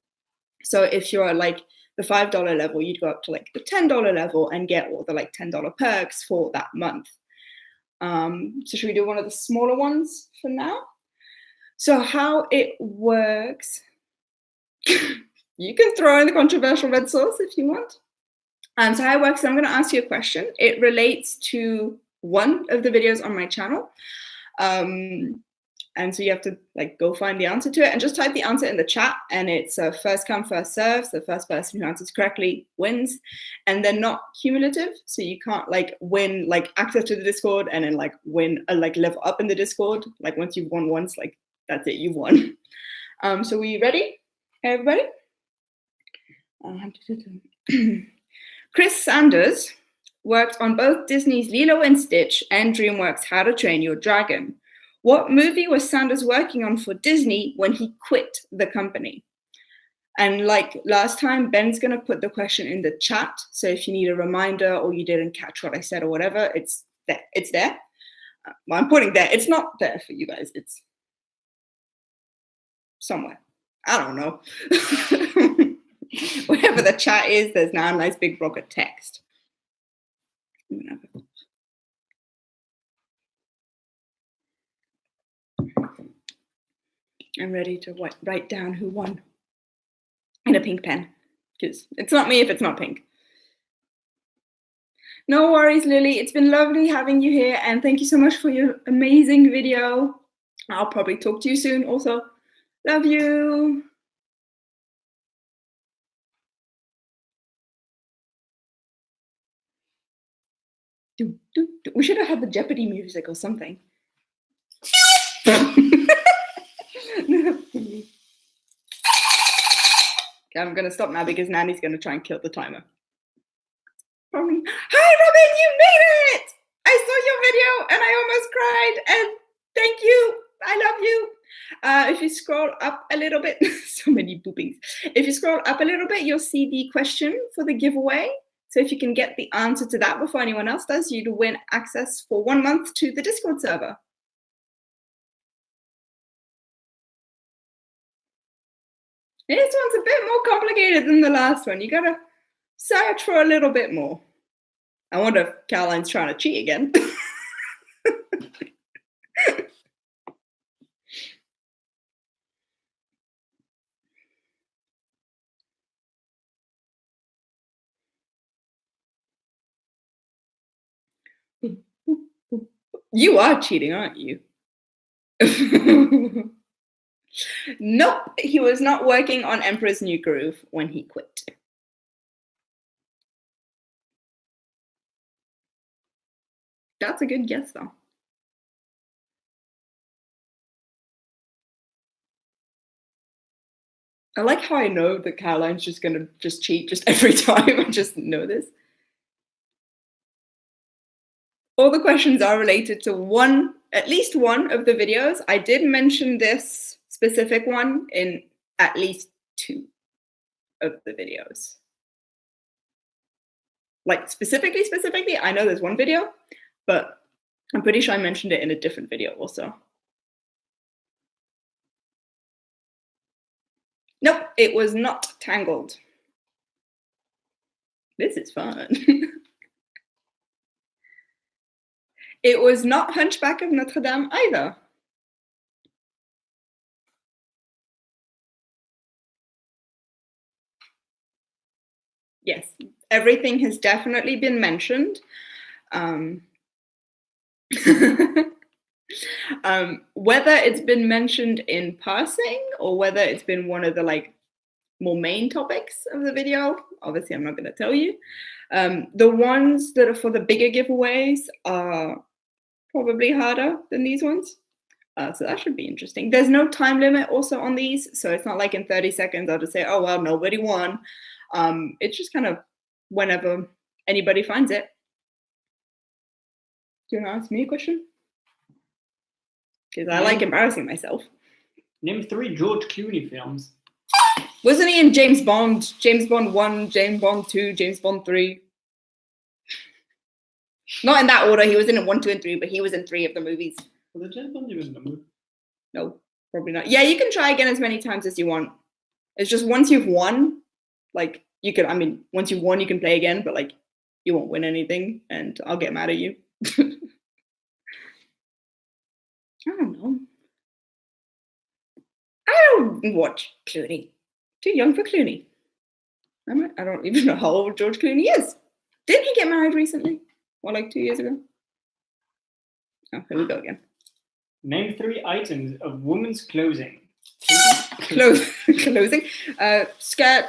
So if you're like the $5 level, you'd go up to like the $10 level and get all the like $10 perks for that month. So should we do one of the smaller ones for now? So how it works, you can throw in the controversial red sauce if you want. So how it works, I'm going to ask you a question. It relates to one of the videos on my channel. And so you have to like go find the answer to it and just type the answer in the chat. And it's first come, first serve. So the first person who answers correctly wins. And they're not cumulative. So you can't like win like access to the Discord and then like win like level up in the Discord. Like once you've won once, like that's it, you've won. So we ready, everybody? Chris Sanders worked on both Disney's Lilo and Stitch and DreamWorks' How to Train Your Dragon. What movie was Sanders working on for Disney when he quit the company? And like last time, Ben's going to put the question in the chat. So if you need a reminder or you didn't catch what I said or whatever, it's there. It's there. Well, I'm putting there. It's not there for you guys. It's somewhere. I don't know. Wherever the chat is, there's now a nice big block of text. I'm ready to write down who won in a pink pen, because it's not me if it's not pink. No worries, Lily. It's been lovely having you here, and thank you so much for your amazing video. I'll probably talk to you soon also. Love you. We should have had the Jeopardy music or something. Okay, I'm going to stop now because Nanny's going to try and kill the timer. Hi, Robin, you made it! I saw your video and I almost cried, and thank you. I love you. If you scroll up a little bit, so many boopings. If you scroll up a little bit, you'll see the question for the giveaway. So if you can get the answer to that before anyone else does, you'd win access for 1 month to the Discord server. This one's a bit more complicated than the last one. You gotta search for a little bit more. I wonder if Caroline's trying to cheat again. You are cheating, aren't you? Nope, he was not working on Emperor's New Groove when he quit. That's a good guess, though. I like how I know that Caroline's just gonna cheat every time. I just know this. All the questions are related to at least one of the videos. I did mention this specific one in at least 2 of the videos. Like specifically, I know there's one video, but I'm pretty sure I mentioned it in a different video also. Nope, it was not Tangled. This is fun. It was not Hunchback of Notre Dame either. Yes, everything has definitely been mentioned. Whether it's been mentioned in passing or whether it's been one of the more main topics of the video, obviously I'm not going to tell you. The ones that are for the bigger giveaways are probably harder than these ones. So that should be interesting. There's no time limit also on these, so it's not like in 30 seconds I'll just say, oh, well, nobody won. It's just kind of whenever anybody finds it. Do you want to ask me a question? Because I like embarrassing myself. Name 3 George Clooney films. Wasn't he in James Bond? James Bond 1, James Bond 2, James Bond 3? Not in that order. He was in 1, 2, and 3, but he was in 3 of the movies. Was it James Bond even in the movie? No, probably not. Yeah, you can try again as many times as you want. It's just once you've won, once you've won, you can play again, but you won't win anything, and I'll get mad at you. I don't know. I don't watch Clooney. Too young for Clooney. I don't even know how old George Clooney is. Didn't he get married recently? Or 2 years ago? Oh, here we go again. Name 3 items of women's clothing. Clothing? Skirt,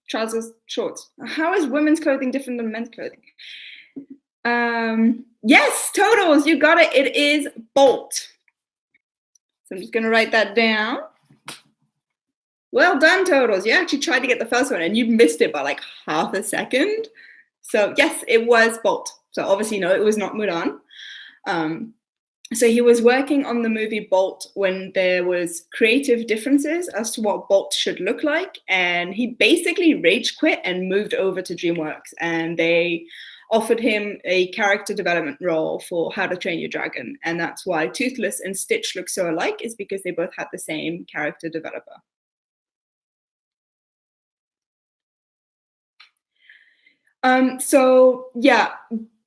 trousers, shorts. How is women's clothing different than men's clothing? Yes, totals, you got it. It is Bolt. So I'm just going to write that down. Well done, totals. You actually tried to get the first one and you missed it by half a second. So yes, it was Bolt. So obviously, no, it was not Mulan. So he was working on the movie Bolt when there was creative differences as to what Bolt should look like. And he basically rage quit and moved over to DreamWorks. And they offered him a character development role for How to Train Your Dragon. And that's why Toothless and Stitch look so alike, is because they both had the same character developer. So yeah,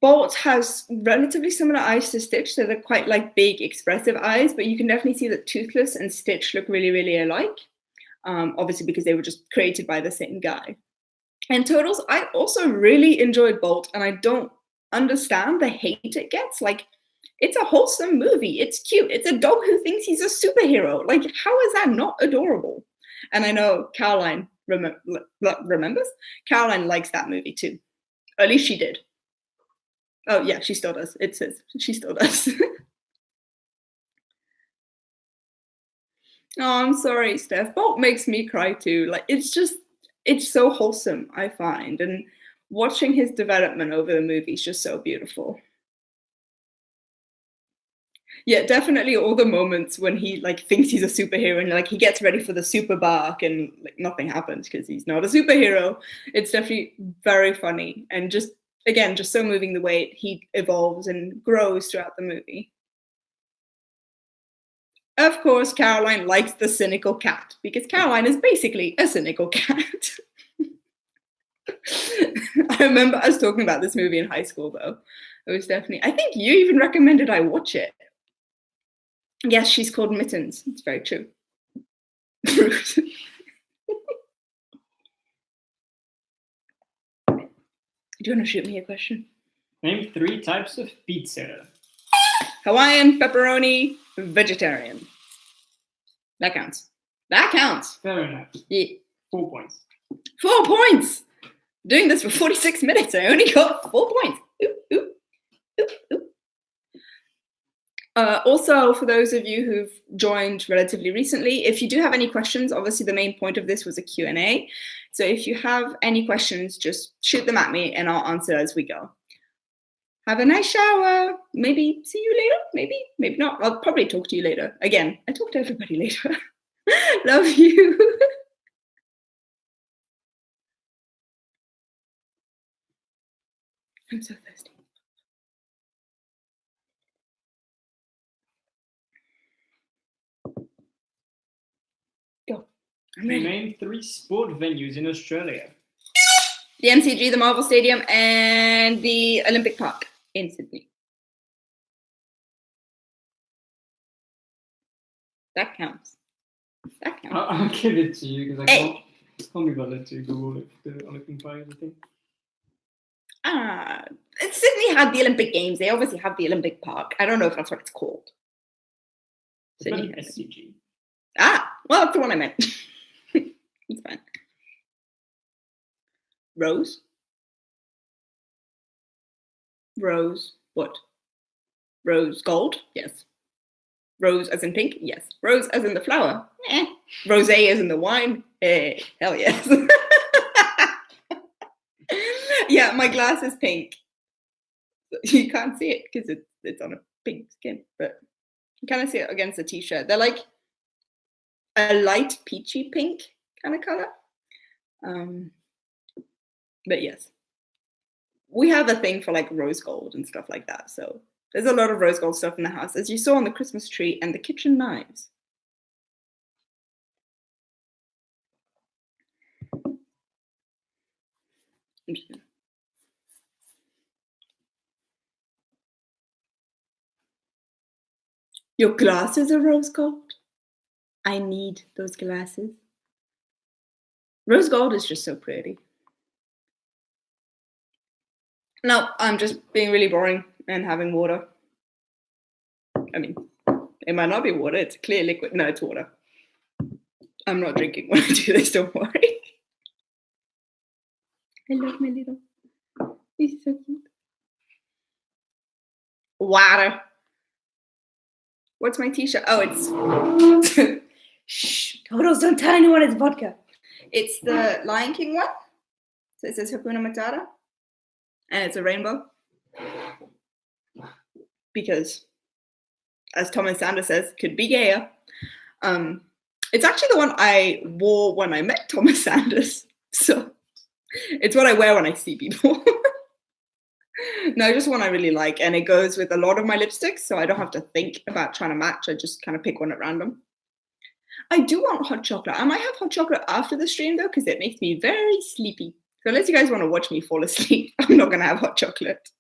Bolt has relatively similar eyes to Stitch, so they're quite like big, expressive eyes, but you can definitely see that Toothless and Stitch look really, really alike, obviously because they were just created by the same guy. And Totals, I also really enjoyed Bolt, and I don't understand the hate it gets. Like, it's a wholesome movie. It's cute. It's a dog who thinks he's a superhero. Like, how is that not adorable? And I know Caroline remembers. Caroline likes that movie too. At least she did. Oh yeah, she still does. It says she still does. Oh, I'm sorry, Steph. Bolt makes me cry too. Like, it's so wholesome, I find. And watching his development over the movie is just so beautiful. Yeah, definitely all the moments when he like thinks he's a superhero and like he gets ready for the super bark and like nothing happens because he's not a superhero. It's definitely very funny and just again just so moving the way he evolves and grows throughout the movie. Of course, Caroline likes the cynical cat because Caroline is basically a cynical cat. I remember us talking about this movie in high school though. It was definitely, I think you even recommended I watch it. Yes, she's called Mittens. It's very true. Do you want to shoot me a question? Name 3 types of pizza. Hawaiian, pepperoni, vegetarian. That counts. That counts. Fair enough. Yeah. 4 points. 4 points! Doing this for 46 minutes, I only got 4 points. Oop, oop, oop, oop. Also, for those of you who've joined relatively recently, if you do have any questions, obviously the main point of this was a Q&A. So if you have any questions, just shoot them at me and I'll answer as we go. Have a nice shower. Maybe see you later. Maybe not. I'll probably talk to you later. Again, I talk to everybody later. Love you. I'm so thirsty. Go. I'm ready. Name 3 sport venues in Australia. The MCG, the Marvel Stadium, and the Olympic Park in Sydney. That counts. That counts. I'll give it to you because I can't be bothered to Google if the Olympic Park is a thing. Sydney had the Olympic Games. They obviously have the Olympic Park. I don't know if that's what it's called. Sydney SCG. Well, that's the one I meant. It's fine. Rose? Rose, what? Rose gold? Yes. Rose as in pink? Yes. Rose as in the flower? Rosé as in the wine? Hell yes. Yeah, my glass is pink. You can't see it because it's on a pink skin, but you kind of see it against the t-shirt. They're like a light peachy pink kind of color. But yes, we have a thing for like rose gold and stuff like that. So there's a lot of rose gold stuff in the house, as you saw on the Christmas tree and the kitchen knives. Your glasses are rose gold? I need those glasses. Rose gold is just so pretty. No, I'm just being really boring and having water. I mean, it might not be water, it's clear liquid. No, it's water. I'm not drinking when I do this, don't worry. I love my little. He's so cute. Water. What's my t-shirt? Oh, it's... Shh, Totals, don't tell anyone it's vodka. It's the Lion King one. So it says Hakuna Matata. and it's a rainbow. Because, as Thomas Sanders says, could be gayer. It's actually the one I wore when I met Thomas Sanders. So it's what I wear when I see people. No, just one I really like. And it goes with a lot of my lipsticks, so I don't have to think about trying to match. I just kind of pick one at random. I do want hot chocolate. I might have hot chocolate after the stream, though, because it makes me very sleepy. So unless you guys want to watch me fall asleep, I'm not going to have hot chocolate.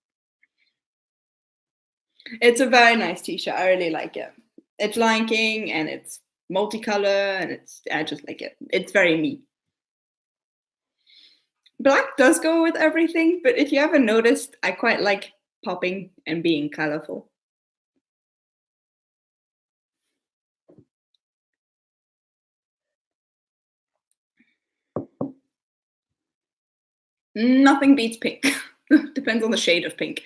It's a very nice t-shirt. I really like it. It's Lion King, and it's multicolor, and I just like it. It's very me. Black does go with everything, but if you haven't noticed, I quite like popping and being colorful. Nothing beats pink. Depends on the shade of pink.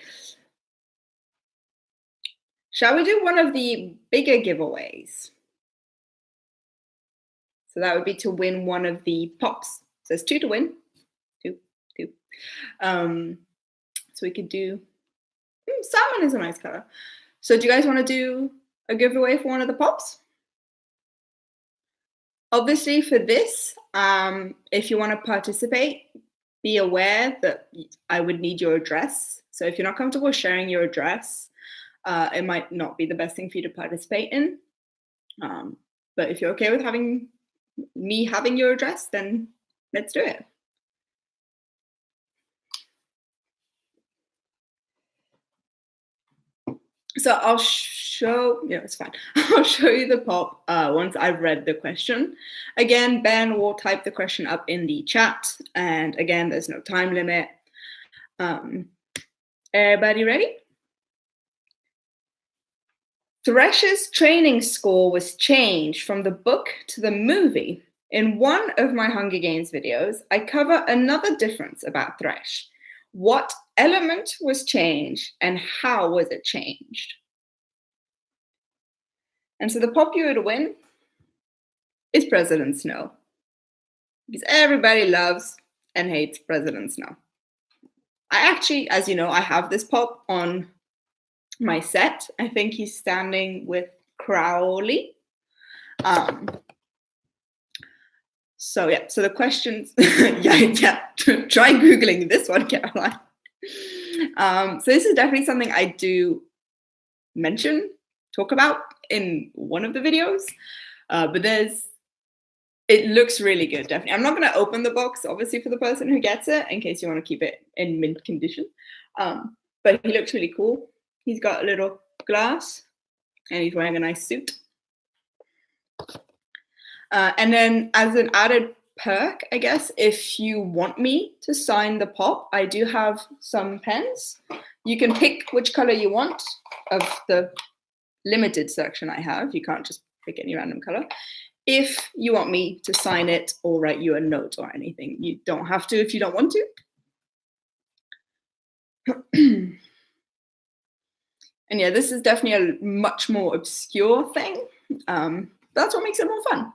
Shall we do one of the bigger giveaways? So that would be to win one of the pops. So there's 2 to win. Two. So we could do, salmon is a nice color. So do you guys want to do a giveaway for one of the pops? Obviously for this, if you want to participate, be aware that I would need your address. So if you're not comfortable sharing your address, it might not be the best thing for you to participate in. But if you're okay with having your address, then let's do it. So I'll show, it's fine. I'll show you the pop once I've read the question. Again, Ben will type the question up in the chat. And again, there's no time limit. Everybody ready? Thresh's training score was changed from the book to the movie. In one of my Hunger Games videos, I cover another difference about Thresh. What element was changed and how was it changed? And so the pop you would win is President Snow. Because everybody loves and hates President Snow. I actually, as you know, I have this pop on my set. I think he's standing with Crowley. So yeah, so the questions, try Googling this one, Caroline. So this is definitely something I do talk about in one of the videos, but it looks really good, definitely. I'm not going to open the box, obviously, for the person who gets it, in case you want to keep it in mint condition. But he looks really cool. He's got a little glass, and he's wearing a nice suit. And then as an added perk, I guess, if you want me to sign the pop, I do have some pens. You can pick which color you want of the limited section I have. You can't just pick any random color. If you want me to sign it or write you a note or anything, you don't have to if you don't want to. And yeah, this is definitely a much more obscure thing. That's what makes it more fun.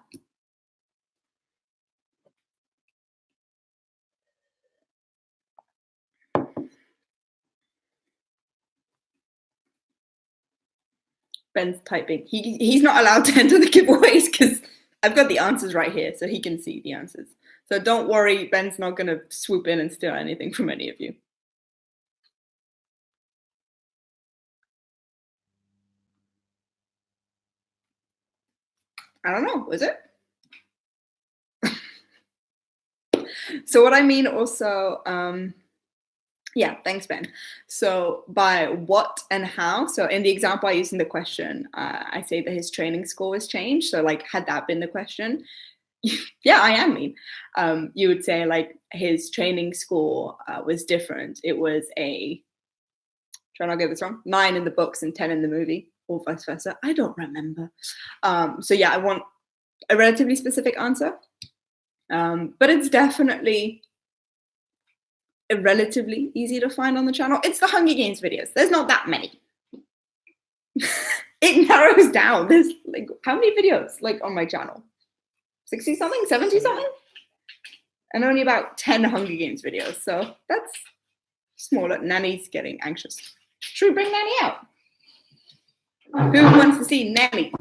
Ben's typing. He's not allowed to enter the giveaways because I've got the answers right here, so he can see the answers. So don't worry, Ben's not going to swoop in and steal anything from any of you. I don't know, was it? So what I mean also, yeah, thanks, Ben. So by what and how, so in the example I used in the question, I say that his training score was changed. So like, had that been the question, yeah, I am mean. You would say like his training score was different. It was try not to get this wrong, 9 in the books and 10 in the movie, or vice versa. I don't remember. So yeah, I want a relatively specific answer. But it's definitely relatively easy to find on the channel. It's the Hunger Games videos. There's not that many. It narrows down. There's like, how many videos like on my channel? 60 something, 70 something? And only about 10 Hunger Games videos. So that's Smaller. Nanny's getting anxious. Should we bring Nanny out? Who wants to see Nanny?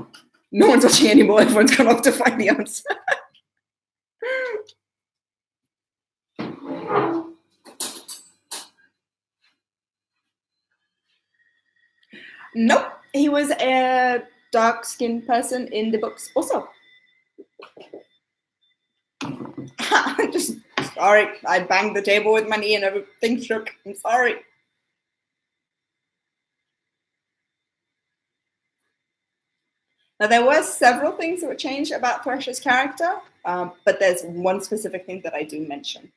No one's watching anymore. Everyone's gone off to find the answer. Nope. He was a dark-skinned person in the books also. Just sorry. I banged the table with my knee and everything shook. I'm sorry. Now, there were several things that were changed about Thresh's character, but there's one specific thing that I do mention.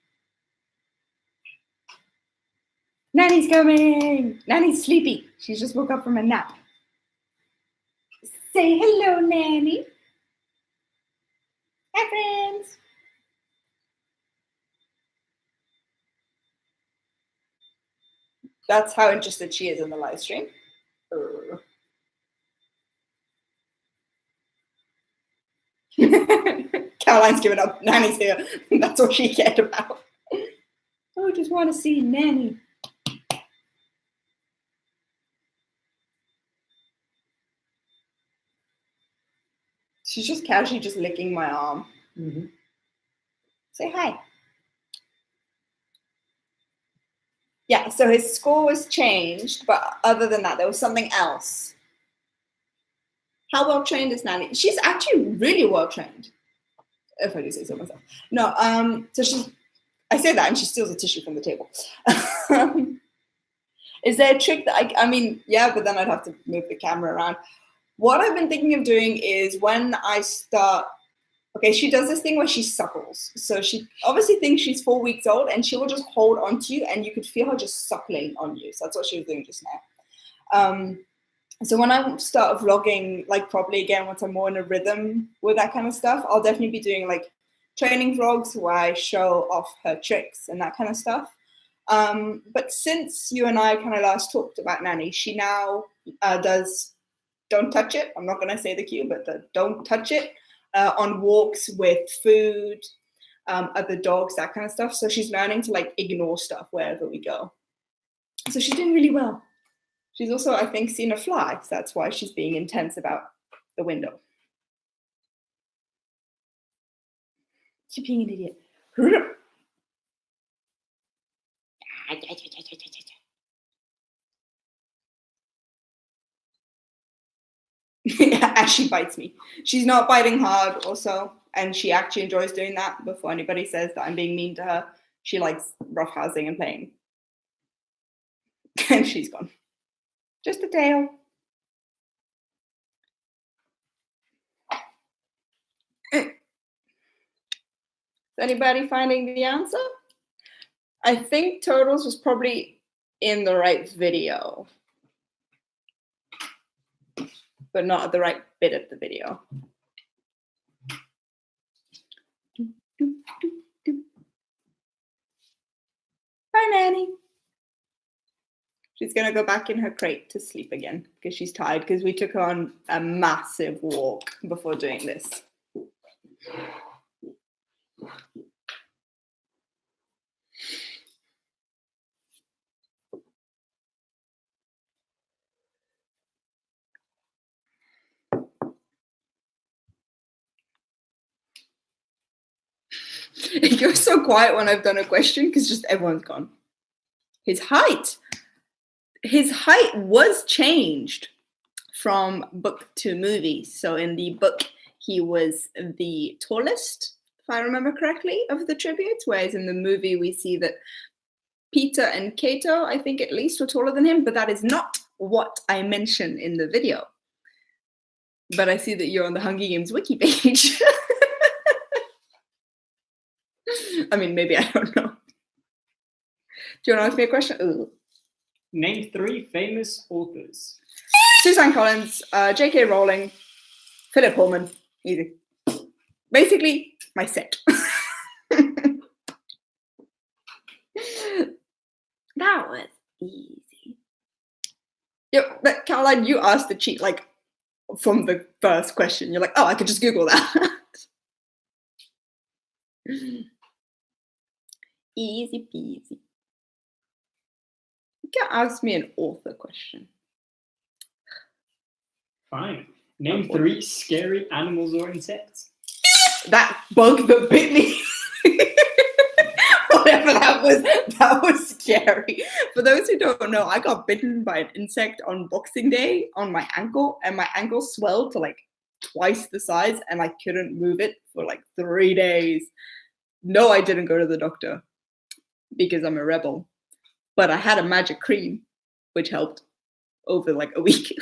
Nanny's coming! Nanny's sleepy. She's just woke up from a nap. Say hello, Nanny. Hi, friends. That's how interested she is in the live stream. Caroline's given up. Nanny's here. That's all she cared about. Oh, I just want to see Nanny. She's just casually just licking my arm. Mm-hmm. Say hi. Yeah, so his score was changed, but other than that, there was something else. How well trained is Nanny? She's actually really well trained, if I do say so myself. No, so I say that and she steals a tissue from the table. Is there a trick that I mean, yeah, but then I'd have to move the camera around. What I've been thinking of doing is when I start, okay, she does this thing where she suckles. So she obviously thinks she's 4 weeks old and she will just hold on to you and you could feel her just suckling on you. So that's what she was doing just now. So when I start vlogging like properly again, once I'm more in a rhythm with that kind of stuff, I'll definitely be doing like training vlogs where I show off her tricks and that kind of stuff. But since you and I kind of last talked about Nanny, she now does don't touch it. I'm not going to say the cue, but the don't touch it on walks with food, other dogs, that kind of stuff. So she's learning to like ignore stuff wherever we go. So she's doing really well. She's also, I think, seen a fly. So that's why she's being intense about the window. She's being an idiot. As she bites me. She's not biting hard also, and she actually enjoys doing that. Before anybody says that I'm being mean to her, she likes roughhousing and playing. And she's gone. Just a tail. Is anybody finding the answer? I think Totals was probably in the right video, but not at the right bit of the video. Bye, Nanny. She's going to go back in her crate to sleep again because she's tired because we took her on a massive walk before doing this. You're so quiet when I've done a question because just everyone's gone. His height was changed from book to movie. So in the book, he was the tallest, if I remember correctly, of the tributes, whereas in the movie, we see that Peter and Cato, I think at least, were taller than him, but that is not what I mentioned in the video. But I see that you're on the Hunger Games wiki page. I mean, maybe, I don't know. Do you want to ask me a question? Ooh. Name 3 famous authors. Suzanne Collins, J.K. Rowling, Philip Pullman. Easy. Basically, my set. That was easy. Yep, but Caroline, you asked the cheat like from the first question. You're like, oh, I could just Google that. Easy peasy. You can ask me an author question. Fine. Name 3 scary animals or insects. That bug that bit me. Whatever that was scary. For those who don't know, I got bitten by an insect on Boxing Day on my ankle, and my ankle swelled to like twice the size, and I couldn't move it for like 3 days. No, I didn't go to the doctor because I'm a rebel, but I had a magic cream, which helped over like a week.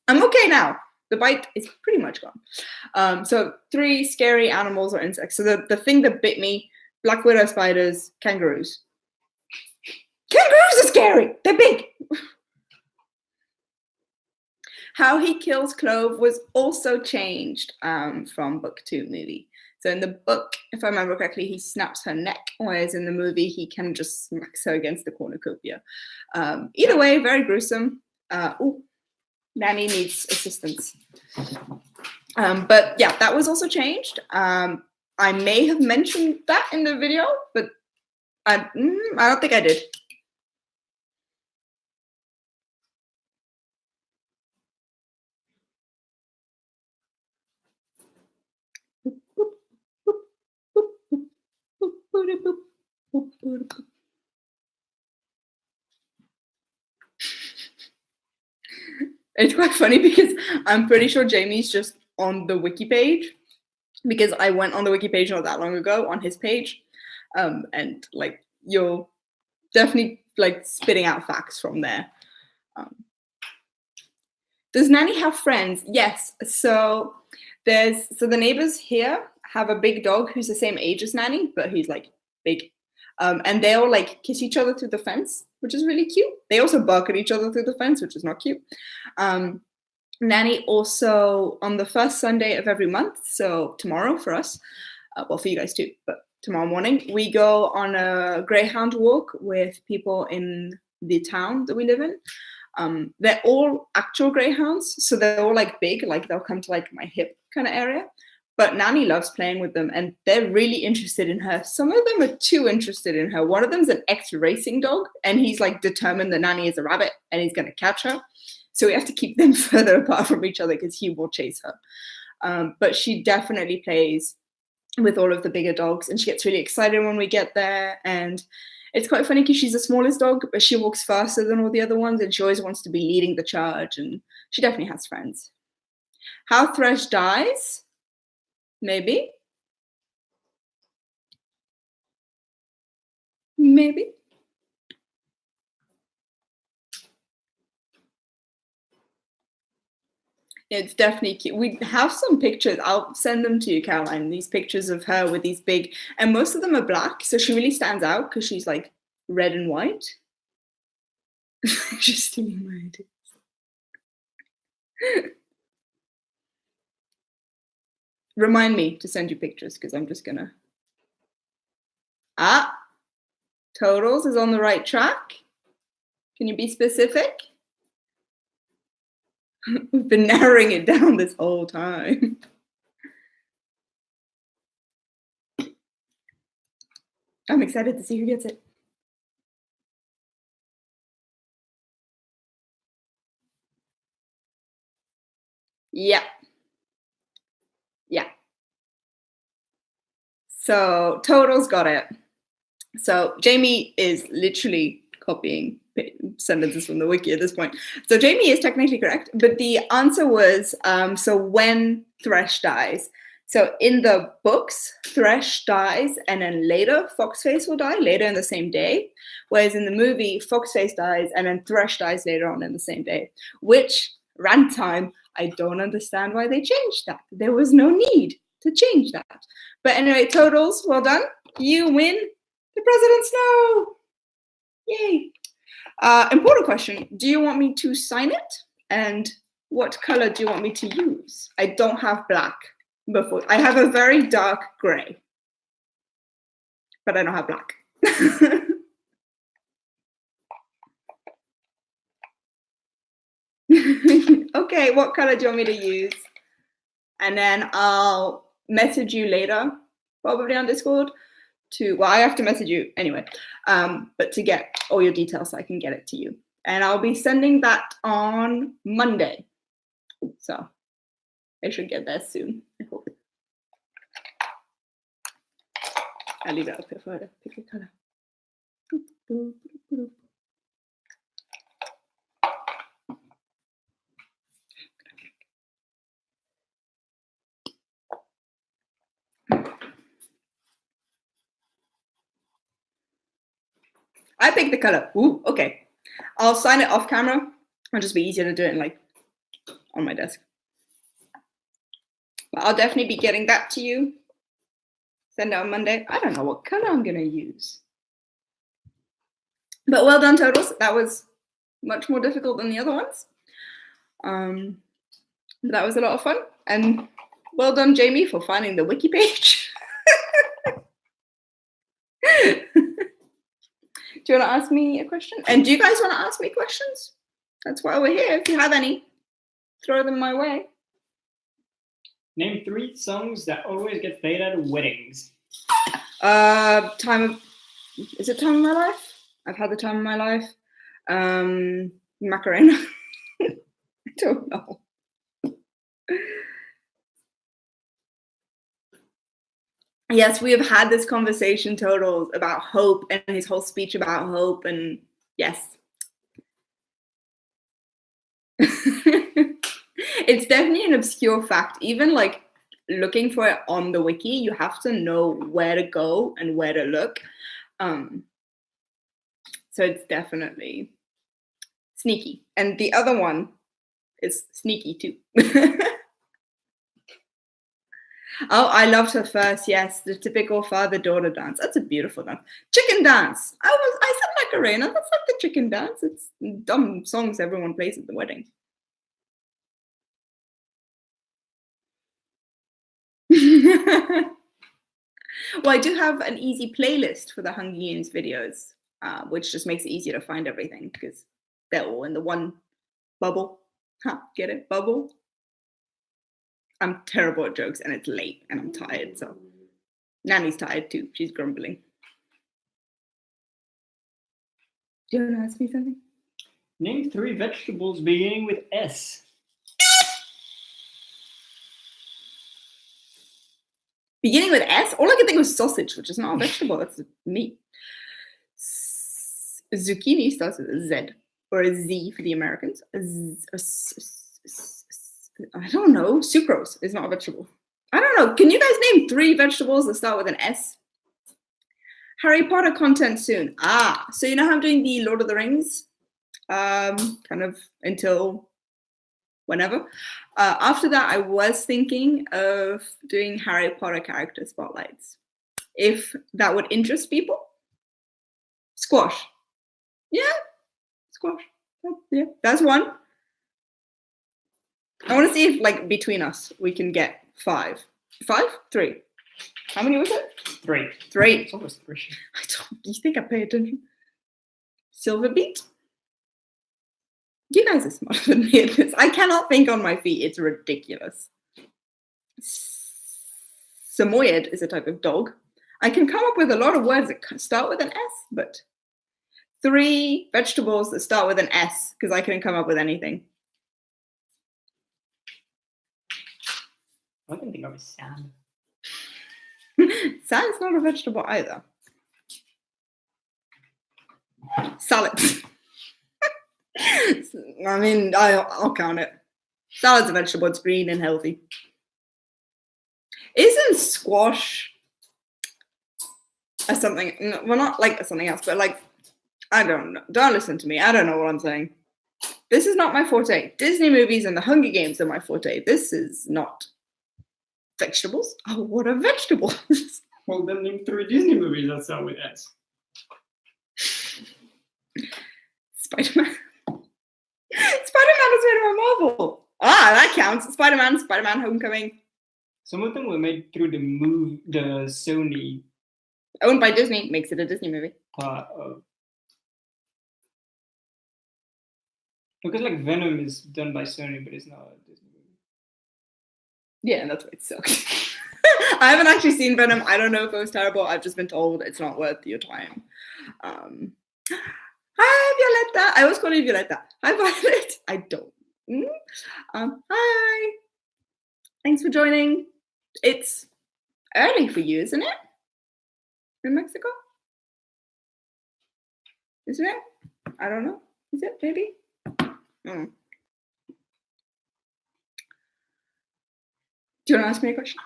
I'm okay now. The bite is pretty much gone. So 3 scary animals or insects. So the thing that bit me, black widow spiders, kangaroos. Kangaroos are scary. They're big. How he kills Clove was also changed from book 2 movie. So in the book, if I remember correctly, he snaps her neck, whereas in the movie, he kind of just smacks her against the cornucopia. Either way, very gruesome. Nanny needs assistance. But yeah, that was also changed. I may have mentioned that in the video, but I don't think I did. It's quite funny because I'm pretty sure Jamie's just on the wiki page, because I went on the wiki page not that long ago on his page, and like you're definitely like spitting out facts from there. Does Nanny have friends? Yes. So the neighbors here have a big dog who's the same age as Nanny, but he's like big. And they all like kiss each other through the fence, which is really cute. They also bark at each other through the fence, which is not cute. Nanny also, on the first Sunday of every month, so tomorrow for us, well, for you guys too, but tomorrow morning, we go on a greyhound walk with people in the town that we live in. They're all actual greyhounds, so they're all like big, like they'll come to like my hip kind of area. But Nanny loves playing with them, and they're really interested in her. Some of them are too interested in her. One of them's an ex-racing dog, and he's like determined that Nanny is a rabbit and he's going to catch her. So we have to keep them further apart from each other because he will chase her. But she definitely plays with all of the bigger dogs, and she gets really excited when we get there. And it's quite funny because she's the smallest dog, but she walks faster than all the other ones, and she always wants to be leading the charge, and she definitely has friends. How Thresh dies? Maybe. Maybe. It's definitely cute. We have some pictures. I'll send them to you, Caroline. These pictures of her with these big, and most of them are black, so she really stands out because she's like red and white. She's stealing my ideas. Remind me to send you pictures because I'm just gonna. Totals is on the right track. Can you be specific? We've been narrowing it down this whole time. I'm excited to see who gets it. Yeah. Yeah. So Totals got it. So Jamie is literally copying sentences from the wiki at this point. So Jamie is technically correct, but the answer was, so when Thresh dies. So in the books, Thresh dies, and then later Foxface will die, later in the same day. Whereas in the movie, Foxface dies, and then Thresh dies later on in the same day. Which, rant time, I don't understand why they changed that. There was no need to change that. But anyway, Totals, well done. You win the President's Snow. Yay. Important question. Do you want me to sign it? And what color do you want me to use? I don't have black before. I have a very dark gray, but I don't have black. Okay, what color do you want me to use? And then I'll message you later, probably on Discord, to, well, I have to message you anyway, but to get all your details so I can get it to you. And I'll be sending that on Monday. So I should get that soon, I hope. I'll leave it up here for her to pick a color. I picked the color. Ooh, okay. I'll sign it off camera. It'll just be easier to do it like on my desk. But I'll definitely be getting that to you. Send it on Monday. I don't know what color I'm gonna use. But well done, Totals. That was much more difficult than the other ones. But that was a lot of fun. And well done, Jamie, for finding the wiki page. Do you want to ask me a question? And do you guys want to ask me questions? That's why we're here. If you have any, throw them my way. Name 3 songs that always get played at weddings. Is it Time of My Life? I've had the time of my life. Macarena. I don't know. Yes, we have had this conversation, Totals, about hope and his whole speech about hope, and yes. It's definitely an obscure fact. Even like looking for it on the wiki, you have to know where to go and where to look. So it's definitely sneaky. And the other one is sneaky too. Oh, I loved her first. Yes, the typical father-daughter dance. That's a beautiful dance. Chicken dance. I said Macarena. That's like the chicken dance. It's dumb songs everyone plays at the wedding. Well, I do have an easy playlist for the Hunger Games videos, which just makes it easier to find everything because they're all in the one bubble. Get it? Bubble. I'm terrible at jokes and it's late and I'm tired, so Nanny's tired too. She's grumbling. Do you want to ask me something? Name 3 vegetables beginning with S. Beginning with S? All I can think was sausage, which is not a vegetable, that's meat. Zucchini starts with a Z, or a Z for the Americans. I don't know. Sucrose is not a vegetable. I don't know. Can you guys name 3 vegetables that start with an S? Harry Potter content soon. So you know how I'm doing the Lord of the Rings? Kind of until whenever. After that, I was thinking of doing Harry Potter character spotlights. If that would interest people. Squash. Yeah. Squash. Yeah, that's one. I want to see if, like, between us, we can get 5. 5? 3. How many was it? 3. 3. It's almost 3. I don't. You think I pay attention? Silver beet. You guys are smarter than me at this. I cannot think on my feet. It's ridiculous. Samoyed is a type of dog. I can come up with a lot of words that start with an S, but 3 vegetables that start with an S, because I couldn't come up with anything. I can think of a sand. Sand's not a vegetable either. Salads. I mean, I'll count it. Salad's a vegetable. It's green and healthy. Isn't squash something? Well, not like something else, but like, I don't know. Don't listen to me. I don't know what I'm saying. This is not my forte. Disney movies and the Hunger Games are my forte. This is not vegetables. Oh, what are vegetables? Well, then name 3 Disney movies that start with S. Spider-Man. Spider-Man is Spider-Man Marvel. That counts. Spider-Man Homecoming. Some of them were made through the Sony Owned by Disney makes it a Disney movie. part of. Because like Venom is done by Sony, but it's not a Disney movie. Yeah, and that's why it sucks. I haven't actually seen Venom. I don't know if it was terrible. I've just been told it's not worth your time. Hi, Violetta. I always call you Violetta. Hi, Violet. I don't. Hi. Thanks for joining. It's early for you, isn't it? In Mexico? Isn't it? I don't know. Is it? Maybe? Do you want to ask me a question?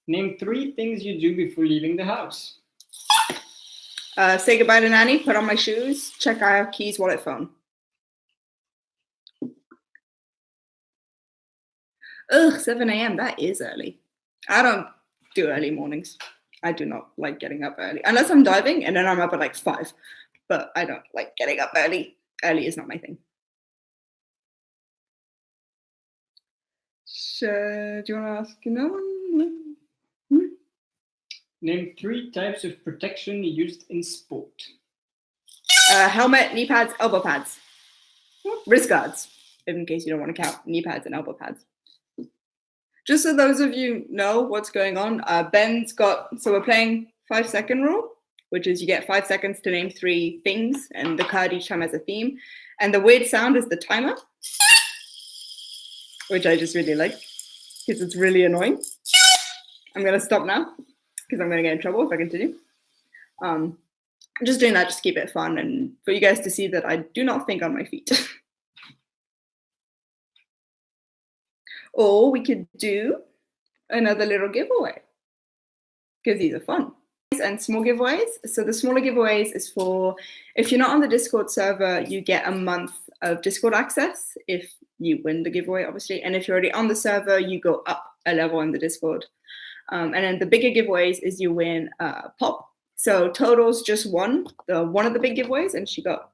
Name 3 things you do before leaving the house. Say goodbye to Nanny, put on my shoes, check I have keys, wallet, phone. Ugh, 7 a.m. That is early. I don't do early mornings. I do not like getting up early. Unless I'm diving and then I'm up at like 5. But I don't like getting up early. Early is not my thing. So, do you want to ask another one? Name 3 types of protection used in sport. Helmet, knee pads, elbow pads. Wrist guards, in case you don't want to count knee pads and elbow pads. Just so those of you know what's going on, Ben's got, so we're playing 5-second rule, which is you get 5 seconds to name 3 things, and the card each time has a theme. And the weird sound is the timer, which I just really like, because it's really annoying. I'm going to stop now, because I'm going to get in trouble if I continue. I'm just doing that just to keep it fun, and for you guys to see that I do not think on my feet. Or we could do another little giveaway, because these are fun. And small giveaways. So the smaller giveaways is for, if you're not on the Discord server, you get a month of Discord access if you win the giveaway, obviously. And if you're already on the server, you go up a level in the Discord. And then the bigger giveaways is you win Pop. So Total's just won one of the big giveaways, and she got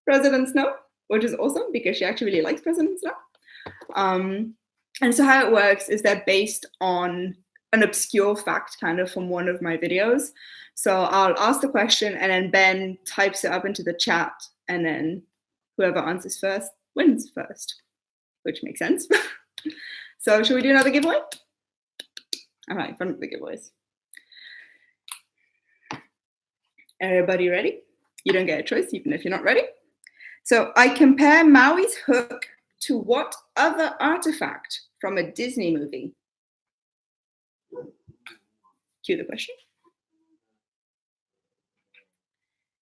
President Snow, which is awesome because she actually really likes President Snow. And so how it works is they're based on an obscure fact kind of from one of my videos. So I'll ask the question and then Ben types it up into the chat, and then whoever answers first wins first, which makes sense. So should we do another giveaway? All right, front of the giveaways. Everybody ready? You don't get a choice even if you're not ready. So I compare Maui's hook to what other artifact from a Disney movie? Cue the question.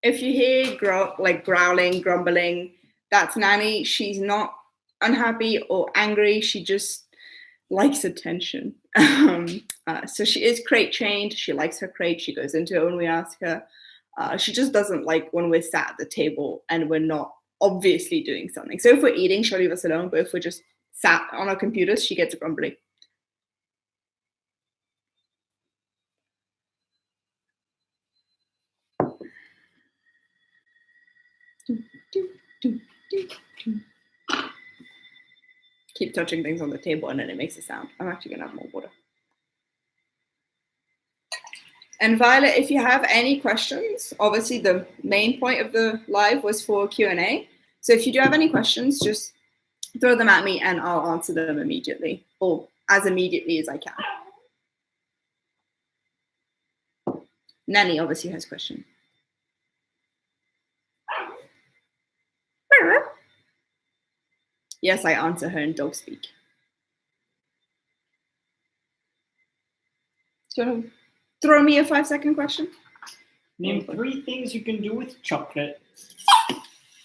If you hear growling, grumbling, that's Nanny. She's not unhappy or angry. She just likes attention. So she is crate chained. She likes her crate. She goes into it when we ask her. She just doesn't like when we're sat at the table and we're not obviously doing something. So if we're eating, she'll leave us alone. But if we're just sat on our computers, she gets grumbly. Keep touching things on the table and then it makes a sound. I'm actually gonna have more water. And Violet, if you have any questions, obviously the main point of the live was for Q&A. So if you do have any questions, just throw them at me and I'll answer them immediately, or as immediately as I can. Nanny obviously has a question. Yes, I answer her in dog speak. Do you want to throw me a 5-second question? Name 3 things you can do with chocolate.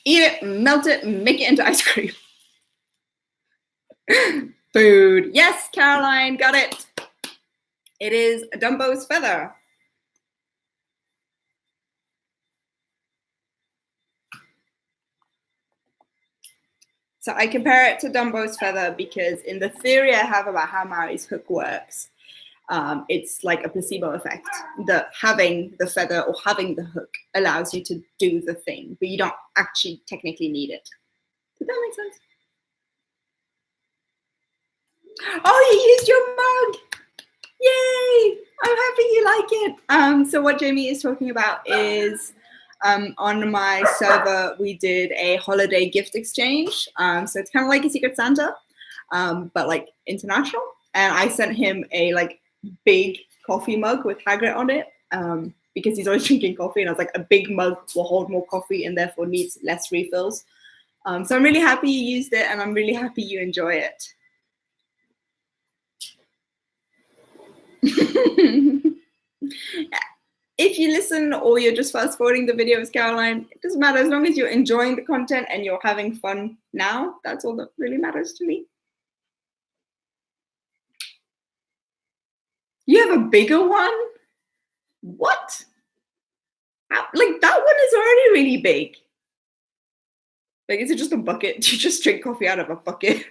Eat it, melt it, make it into ice cream. Food. Yes, Caroline, got it. It is Dumbo's feather. So I compare it to Dumbo's feather because in the theory I have about how Maui's hook works, it's like a placebo effect, that having the feather or having the hook allows you to do the thing, but you don't actually technically need it. Did that make sense? Oh, you used your mug! Yay! I'm happy you like it. So what Jamie is talking about is on my server, we did a holiday gift exchange. So it's kind of like a Secret Santa, but like international. and I sent him a like big coffee mug with Hagrid on it, because he's always drinking coffee, and I was like, a big mug will hold more coffee and therefore needs less refills. So I'm really happy you used it, and I'm really happy you enjoy it. If you listen or you're just fast forwarding the videos, Caroline, it doesn't matter. As long as you're enjoying the content and you're having fun now, that's all that really matters to me. You have a bigger one? What? Like, that one is already really big. Like, is it just a bucket? You just drink coffee out of a bucket?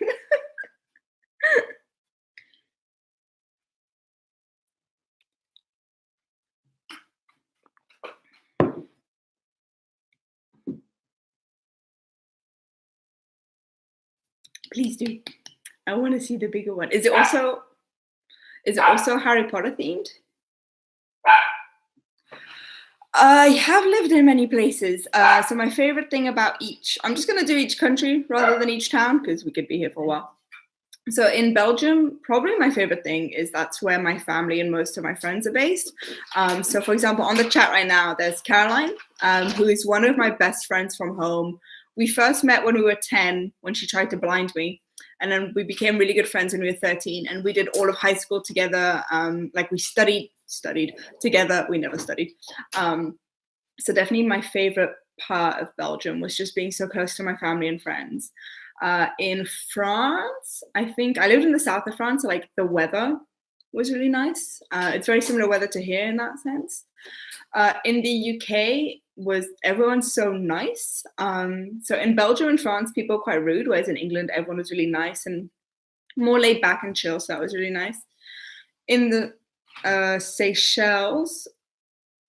Please do. I want to see the bigger one. Is it also Harry Potter themed? I have lived in many places. So my favorite thing about each, I'm just going to do each country rather than each town because we could be here for a while. So in Belgium, probably my favorite thing is that's where my family and most of my friends are based. So for example, on the chat right now, there's Caroline, who is one of my best friends from home. We first met when we were 10, when she tried to blind me. And then we became really good friends when we were 13. And we did all of high school together. Like we studied together. We never studied. So definitely my favorite part of Belgium was just being so close to my family and friends. In France, I think I lived in the south of France, so like the weather was really nice. It's very similar weather to here in that sense. In the UK, everyone's so nice. So in Belgium and France, people are quite rude, whereas in England, everyone was really nice and more laid back and chill, so that was really nice. In the Seychelles,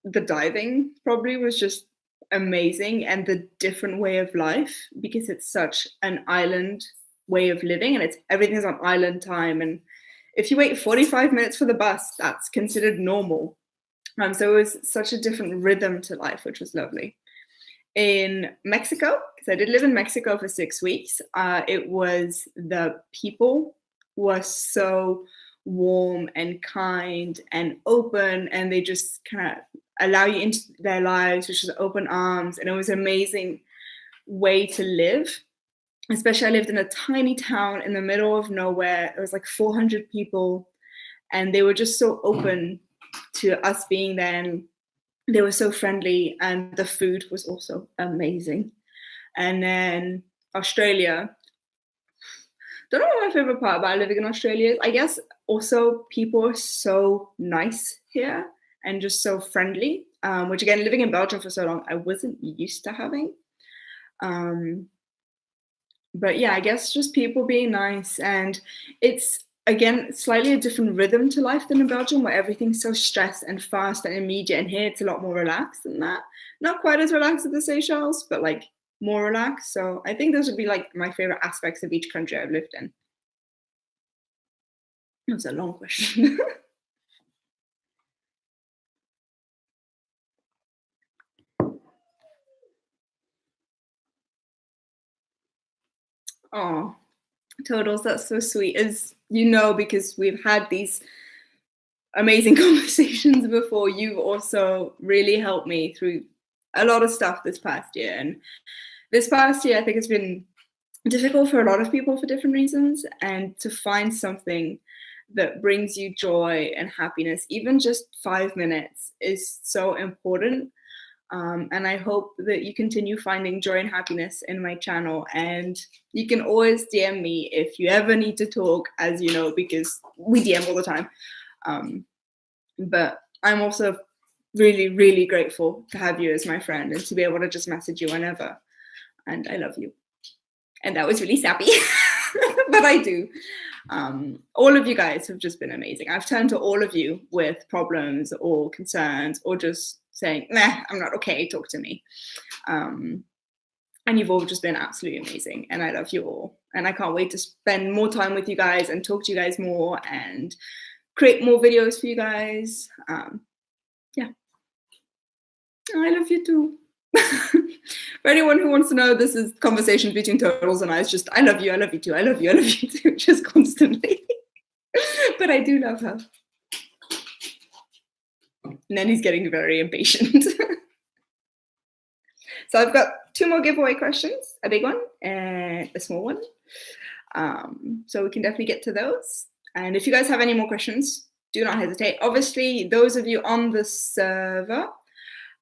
the diving probably was just amazing, and the different way of life, because it's such an island way of living, and everything's on island time, and if you wait 45 minutes for the bus, that's considered normal. So it was such a different rhythm to life, which was lovely. In Mexico, because I did live in Mexico for 6 weeks, the people were so warm and kind and open, and they just kind of allow you into their lives, which is open arms, and it was an amazing way to live. Especially I lived in a tiny town in the middle of nowhere. There was like 400 people, and they were just so open to us being there, and they were so friendly, and the food was also amazing. And then Australia, don't know what my favorite part about living in Australia is. I guess also people are so nice here and just so friendly, which again, living in Belgium for so long, I wasn't used to having. But yeah, I guess just people being nice, and it's again slightly a different rhythm to life than in Belgium, where everything's so stressed and fast and immediate, and here it's a lot more relaxed than that. Not quite as relaxed as the Seychelles, but like more relaxed. So I think those would be like my favorite aspects of each country I've lived in. That was a long question. Oh, Totals, that's so sweet. As you know, because we've had these amazing conversations before, you've also really helped me through a lot of stuff this past year. And this past year, I think it's been difficult for a lot of people for different reasons. And to find something that brings you joy and happiness, even just 5 minutes, is so important. And I hope that you continue finding joy and happiness in my channel. And you can always DM me if you ever need to talk, as you know, because we DM all the time. But I'm also really, really grateful to have you as my friend and to be able to just message you whenever. And I love you. And that was really sappy, but I do. All of you guys have just been amazing. I've turned to all of you with problems or concerns or just saying, nah, I'm not okay, talk to me. And you've all just been absolutely amazing. And I love you all. And I can't wait to spend more time with you guys and talk to you guys more and create more videos for you guys. Yeah. I love you too. For anyone who wants to know, this is conversations between Totals and I. It's just, I love you too, I love you too, just constantly. but I do love her. Nanny's getting very impatient. So I've got 2 more giveaway questions, a big one and a small one. So we can definitely get to those. And if you guys have any more questions, do not hesitate. Obviously, those of you on the server,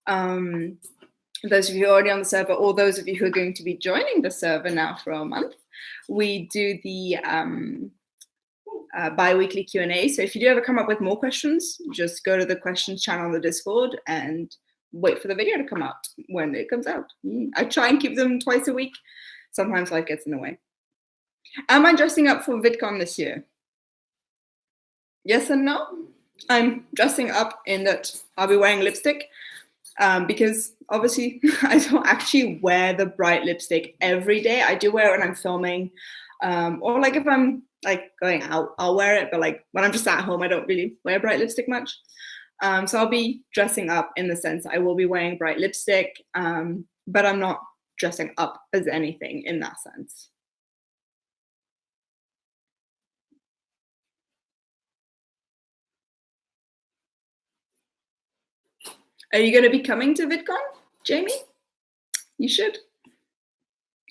those of you already on the server, or those of you who are going to be joining the server now for a month, we do the bi-weekly Q&A. So if you do ever come up with more questions, just go to the questions channel on the Discord and wait for the video to come out when it comes out. I try and keep them twice a week. Sometimes life gets in the way. Am I dressing up for Vidcon this year? Yes and no. I'm dressing up in that I'll be wearing lipstick because obviously I don't actually wear the bright lipstick every day. I do wear it when I'm filming or like if I'm like going out, I'll wear it. But like when I'm just at home, I don't really wear bright lipstick much. So I'll be dressing up in the sense I will be wearing bright lipstick, but I'm not dressing up as anything in that sense. Are you going to be coming to Vidcon, Jamie? You should.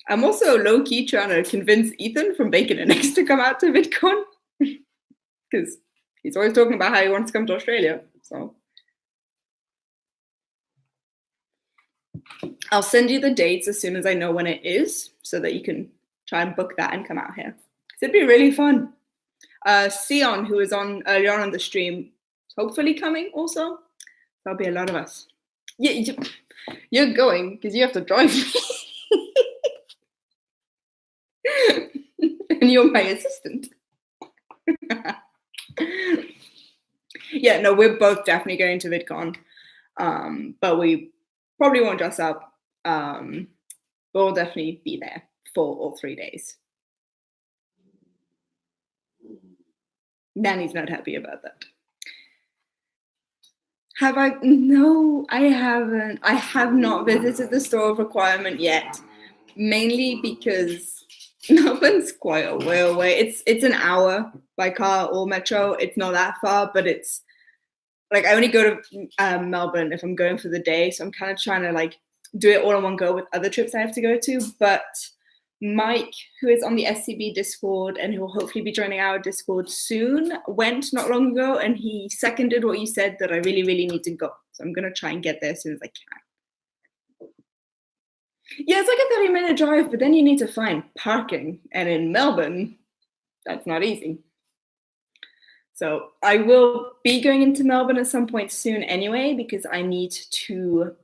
I'm also low-key trying to convince Ethan from Bacon and Eggs to come out to Vidcon because he's always talking about how he wants to come to Australia. So I'll send you the dates as soon as I know when it is so that you can try and book that and come out here. It'd be really fun. Sion, who was on earlier on the stream, is hopefully coming also. There'll be a lot of us. Yeah, you're going because you have to drive me. And you're my assistant. Yeah, no, we're both definitely going to VidCon. But we probably won't dress up. We'll definitely be there for all 3 days. Nanny's not happy about that. Have I? No, I haven't. I have not visited the Store of Requirement yet, mainly because Melbourne's quite a way away. It's an hour by car or metro. It's not that far, but it's like I only go to Melbourne if I'm going for the day, so I'm kind of trying to like do it all in one go with other trips I have to go to. But Mike, who is on the SCB Discord and who will hopefully be joining our Discord soon, went not long ago and he seconded what you said that I really, really need to go. So I'm going to try and get there as soon as I can. Yeah, it's like a 30-minute drive, but then you need to find parking. And in Melbourne, that's not easy. So I will be going into Melbourne at some point soon anyway, because I need to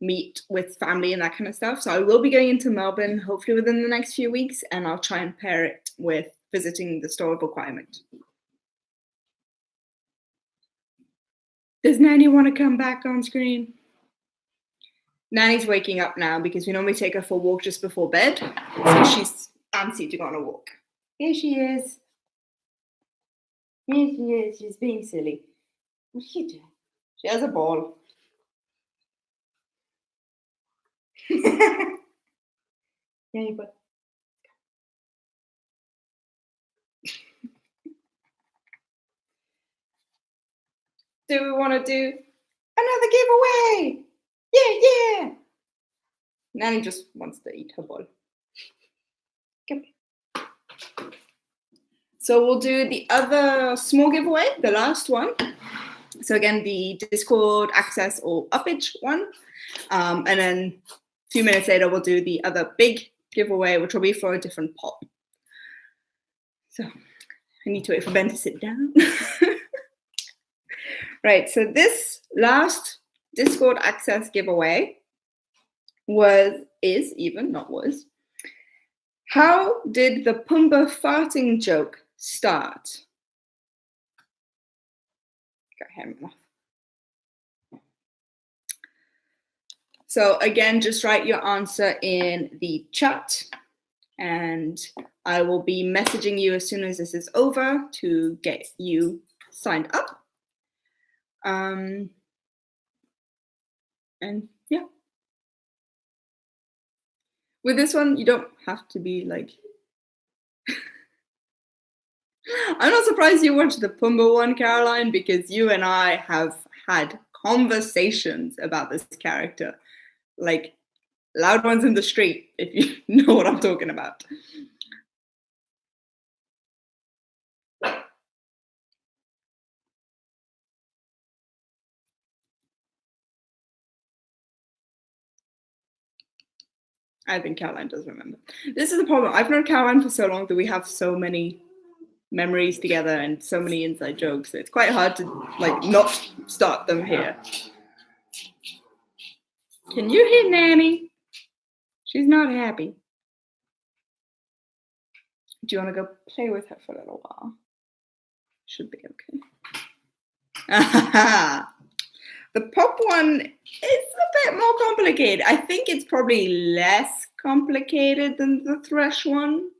meet with family and that kind of stuff. So I will be going into Melbourne hopefully within the next few weeks, and I'll try and pair it with visiting the Store of Requirement. Does Nanny want to come back on screen? Nanny's waking up now because we normally take her for a walk just before bed. So she's antsy to go on a walk. Here she is. Here she is. She's being silly. What are you doing? She has a ball. Yeah, but do we want to do another giveaway? Yeah. Nanny just wants to eat her ball. Okay. So we'll do the other small giveaway, the last one. So again, the Discord access or uppage one. And then a few minutes later, we'll do the other big giveaway, which will be for a different pot. So I need to wait for Ben to sit down. Right, so this last Discord access giveaway is how did the Pumbaa farting joke start? Got him off. So again, just write your answer in the chat and I will be messaging you as soon as this is over to get you signed up. And yeah. With this one, you don't have to be like I'm not surprised you watched the Pumbaa one, Caroline, because you and I have had conversations about this character. Like, loud ones in the street, if you know what I'm talking about. I think Caroline does remember. This is the problem. I've known Caroline for so long that we have so many memories together and so many inside jokes. So it's quite hard to like not start them here. Can you hear Nanny? She's not happy. Do you want to go play with her for a little while? Should be okay. The pop one is a bit more complicated. I think it's probably less complicated than the Thresh one.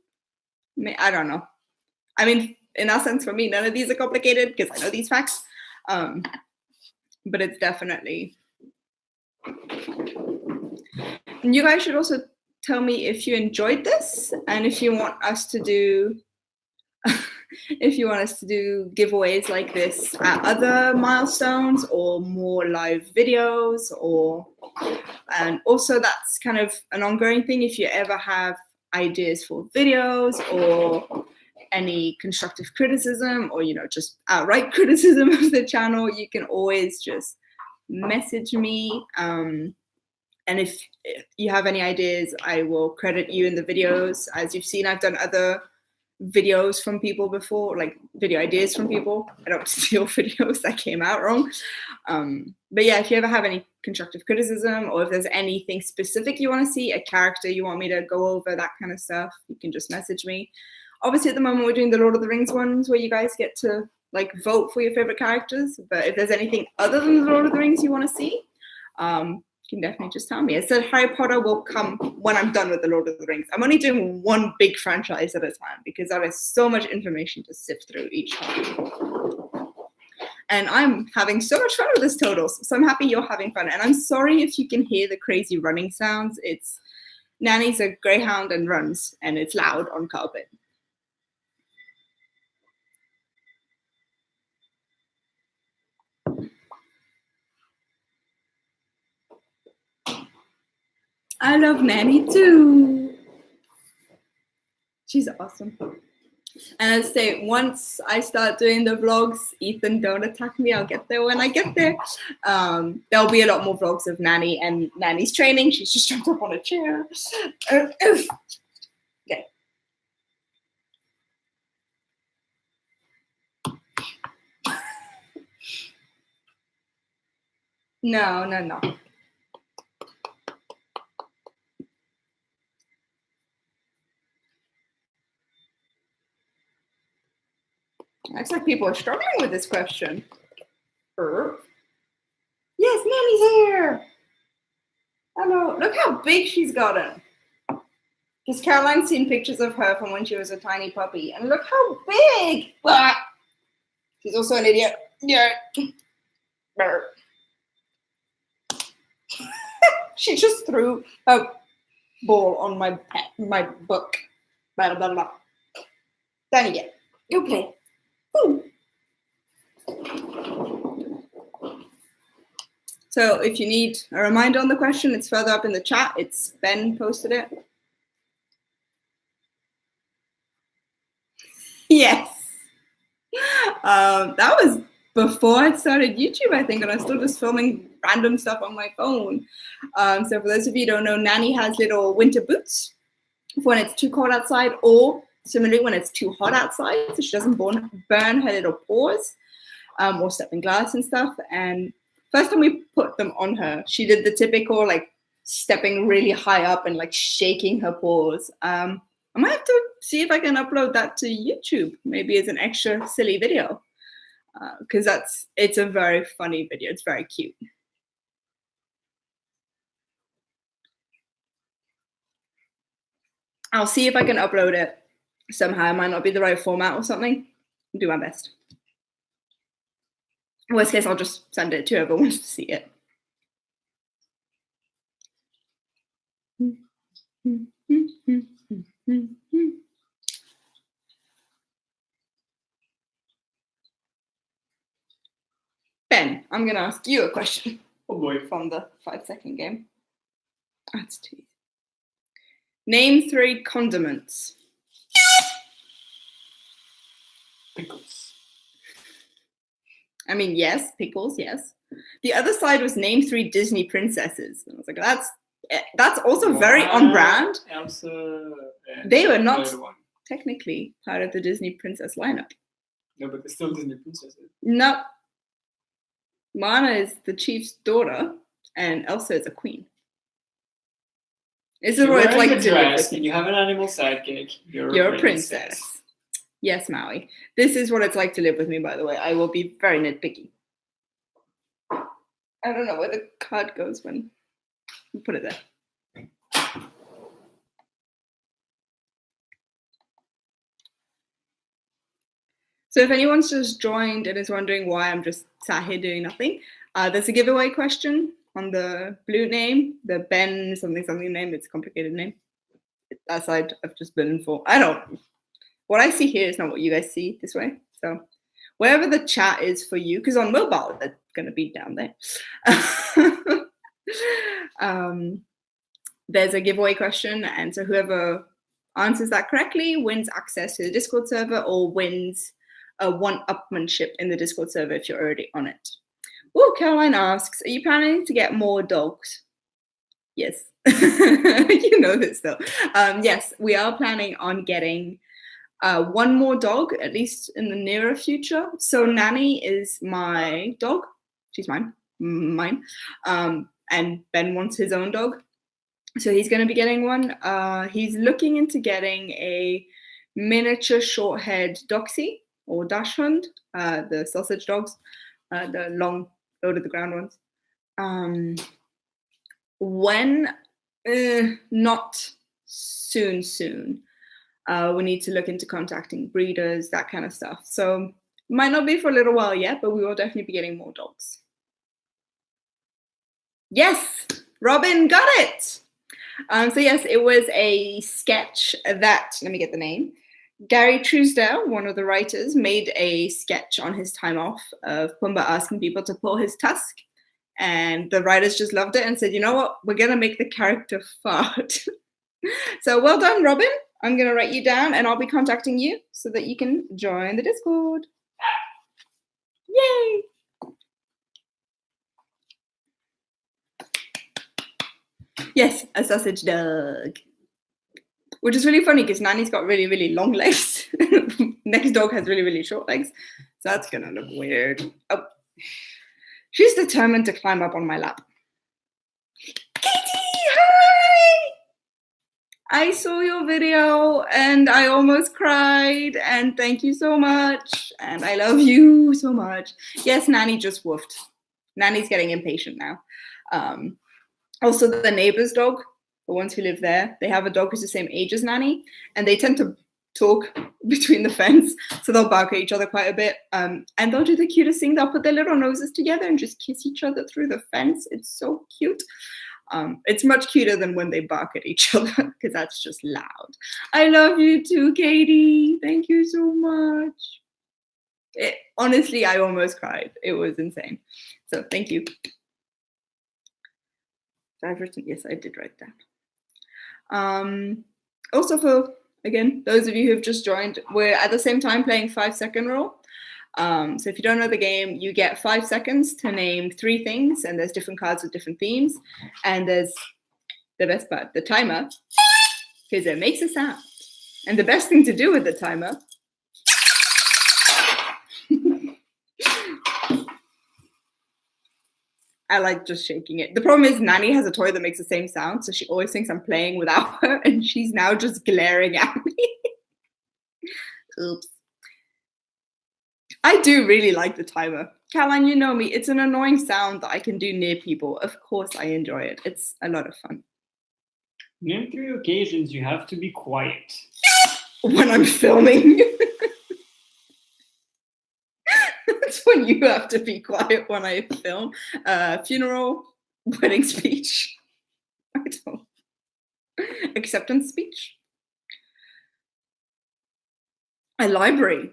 I don't know. I mean, in that sense, for me, none of these are complicated because I know these facts. But it's definitely. And you guys should also tell me if you enjoyed this and if you want us to do giveaways like this at other milestones or more live videos, and also that's kind of an ongoing thing. If you ever have ideas for videos or any constructive criticism or just outright criticism of the channel, you can always just message me. And if you have any ideas, I will credit you in the videos. As you've seen, I've done other videos from people before, like video ideas from people. I don't steal videos that came out wrong. But yeah, if you ever have any constructive criticism or if there's anything specific you want to see, a character you want me to go over, that kind of stuff, you can just message me. Obviously, at the moment, we're doing the Lord of the Rings ones where you guys get to like vote for your favorite characters. But if there's anything other than the Lord of the Rings you want to see, you can definitely just tell me. I said Harry Potter will come when I'm done with the Lord of the Rings. I'm only doing one big franchise at a time because there is so much information to sift through each time. And I'm having so much fun with this totals. So I'm happy you're having fun. And I'm sorry if you can hear the crazy running sounds. It's Nanny's a greyhound and runs, and it's loud on carpet. I love Nanny too. She's awesome. And I say, once I start doing the vlogs, Ethan, don't attack me. I'll get there when I get there. There'll be a lot more vlogs of Nanny and Nanny's training. She's just jumped up on a chair. Okay. No. Looks like people are struggling with this question. Yes, Nanny's here. Hello. Look how big she's gotten. Because Caroline's seen pictures of her from when she was a tiny puppy. And look how big. Blah. She's also an idiot. Yeah. She just threw a ball on my book. Blah, blah, blah. Done again. You play. Ooh. So if you need a reminder on the question, it's further up in the chat. It's Ben posted it. Yes. That was before I started YouTube, I think, and I'm still just filming random stuff on my phone. So for those of you who don't know, Nanny has little winter boots for when it's too cold outside, or similarly when it's too hot outside, so she doesn't burn her little paws or step in glass and stuff. And first time we put them on her, she did the typical like stepping really high up and like shaking her paws. I might have to see if I can upload that to YouTube, maybe as an extra silly video, because it's a very funny video. It's very cute. I'll see if I can upload it somehow. It might not be the right format or something. I'll do my best. Worst case, I'll just send it to whoever wants to see it. Ben, I'm going to ask you a question Oh boy. from the 5-second game. That's too easy. Name 3 condiments. Pickles. I mean, yes, pickles, yes. The other side was name 3 Disney princesses. And I was like, that's also very on brand. Elsa. They were not the other one. technically part of the Disney princess lineup. No, but they're still Disney princesses. No. Moana is the chief's daughter, and Elsa is a queen. This is what it's like to live with me. You have an animal sidekick. You're a princess. Yes, Maui. This is what it's like to live with me, by the way. I will be very nitpicky. I don't know where the card goes when you put it there. So if anyone's just joined and is wondering why I'm just sat here doing nothing, there's a giveaway question on the blue name, the Ben something name. It's a complicated name. That side I've just been in for. I don't. What I see here is not what you guys see this way. So wherever the chat is for you, because on mobile they're going to be down there. There's a giveaway question, and so whoever answers that correctly wins access to the Discord server or wins a one-upmanship in the Discord server if you're already on it. Oh, Caroline asks, are you planning to get more dogs? Yes. You know this though. Yes, we are planning on getting one more dog, at least in the nearer future. So Nanny is my dog. She's mine. And Ben wants his own dog. So he's going to be getting one. He's looking into getting a miniature short-haired Doxy or Dachshund, the sausage dogs, the long, low-to-the-ground ones. When? Not soon. We need to look into contacting breeders, that kind of stuff. So might not be for a little while yet, but we will definitely be getting more dogs. Yes, Robin got it. So yes, it was a sketch that, let me get the name. Gary Truesdale, one of the writers, made a sketch on his time off of Pumbaa asking people to pull his tusk. And the writers just loved it and said, you know what, we're going to make the character fart. So well done, Robin. I'm going to write you down and I'll be contacting you so that you can join the Discord. Yay! Yes, a sausage dog. Which is really funny because Nanny's got really, really long legs. Next dog has really, really short legs. So that's going to look weird. Oh. She's determined to climb up on my lap. Katie, hi! I saw your video and I almost cried, and thank you so much. And I love you so much. Yes, Nanny just woofed. Nanny's getting impatient now. Also, the neighbor's dog, the ones who live there, they have a dog who's the same age as Nanny, and they tend to talk between the fence, so they'll bark at each other quite a bit, and they'll do the cutest thing. They'll put their little noses together and just kiss each other through the fence. It's so cute. It's much cuter than when they bark at each other, because that's just loud. I love you too, Katie. Thank you so much. Honestly, I almost cried. It was insane. So thank you. I've written, yes, I did write that. Also for, again, those of you who've just joined, we're at the same time playing 5-second rule. So if you don't know the game, you get 5 seconds to name 3 things, and there's different cards with different themes. And there's the best part, the timer, because it makes a sound. And the best thing to do with the timer I like just shaking it. The problem is Nanny has a toy that makes the same sound, so she always thinks I'm playing without her, and she's now just glaring at me. Oops. I do really like the timer. Caroline, you know me. It's an annoying sound that I can do near people. Of course I enjoy it. It's a lot of fun. Name 3 occasions you have to be quiet. When I'm filming. That's when you have to be quiet when I film. Funeral, wedding speech. I don't. Acceptance speech. A library.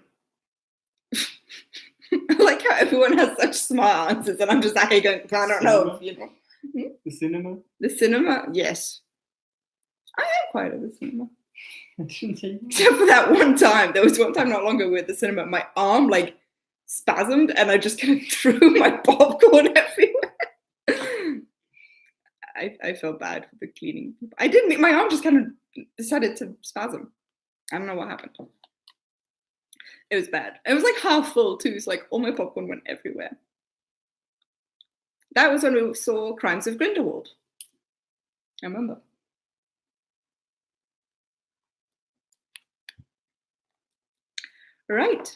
I like how everyone has such smart answers, and I'm just like going, I don't know. If you know. The cinema? The cinema? Yes. I am quite at the cinema. I didn't say no. Except for that one time. There was one time not long ago we were at the cinema. My arm like spasmed, and I just kind of threw my popcorn everywhere. I felt bad for the cleaning people. I didn't. My arm just kind of decided to spasm. I don't know what happened. It was bad. It was like half full too, so like all my popcorn went everywhere. That was when we saw Crimes of Grindelwald. I remember. Right.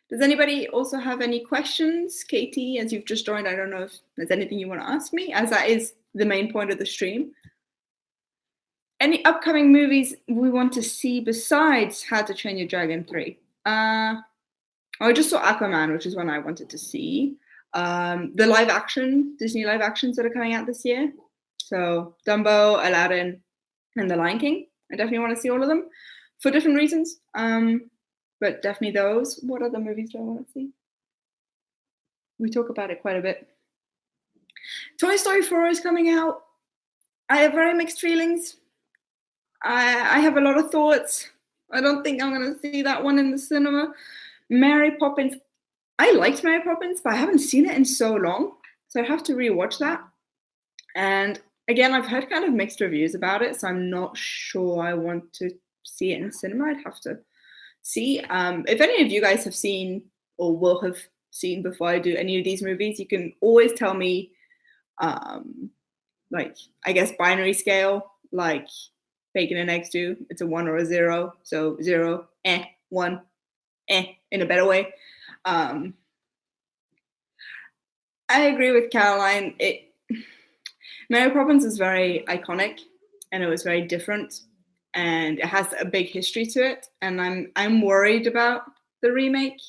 Does anybody also have any questions? Katie, as you've just joined, I don't know if there's anything you want to ask me, as that is the main point of the stream. Any upcoming movies we want to see besides How to Train Your Dragon 3? I just saw Aquaman, which is one I wanted to see. The live action, Disney live actions that are coming out this year. So Dumbo, Aladdin, and The Lion King. I definitely want to see all of them for different reasons. But definitely those. What other movies do I want to see? We talk about it quite a bit. Toy Story 4 is coming out. I have very mixed feelings. I have a lot of thoughts. I don't think I'm going to see that one in the cinema. Mary Poppins. I liked Mary Poppins, but I haven't seen it in so long. So I have to rewatch that. And again, I've heard kind of mixed reviews about it, so I'm not sure I want to see it in cinema. I'd have to see. If any of you guys have seen or will have seen before I do any of these movies, you can always tell me, like, I guess binary scale, like bacon and eggs do. It's a 1 or a 0. So 0, 1, in a better way. I agree with Caroline. Mary Poppins is very iconic, and it was very different, and it has a big history to it. And I'm worried about the remake.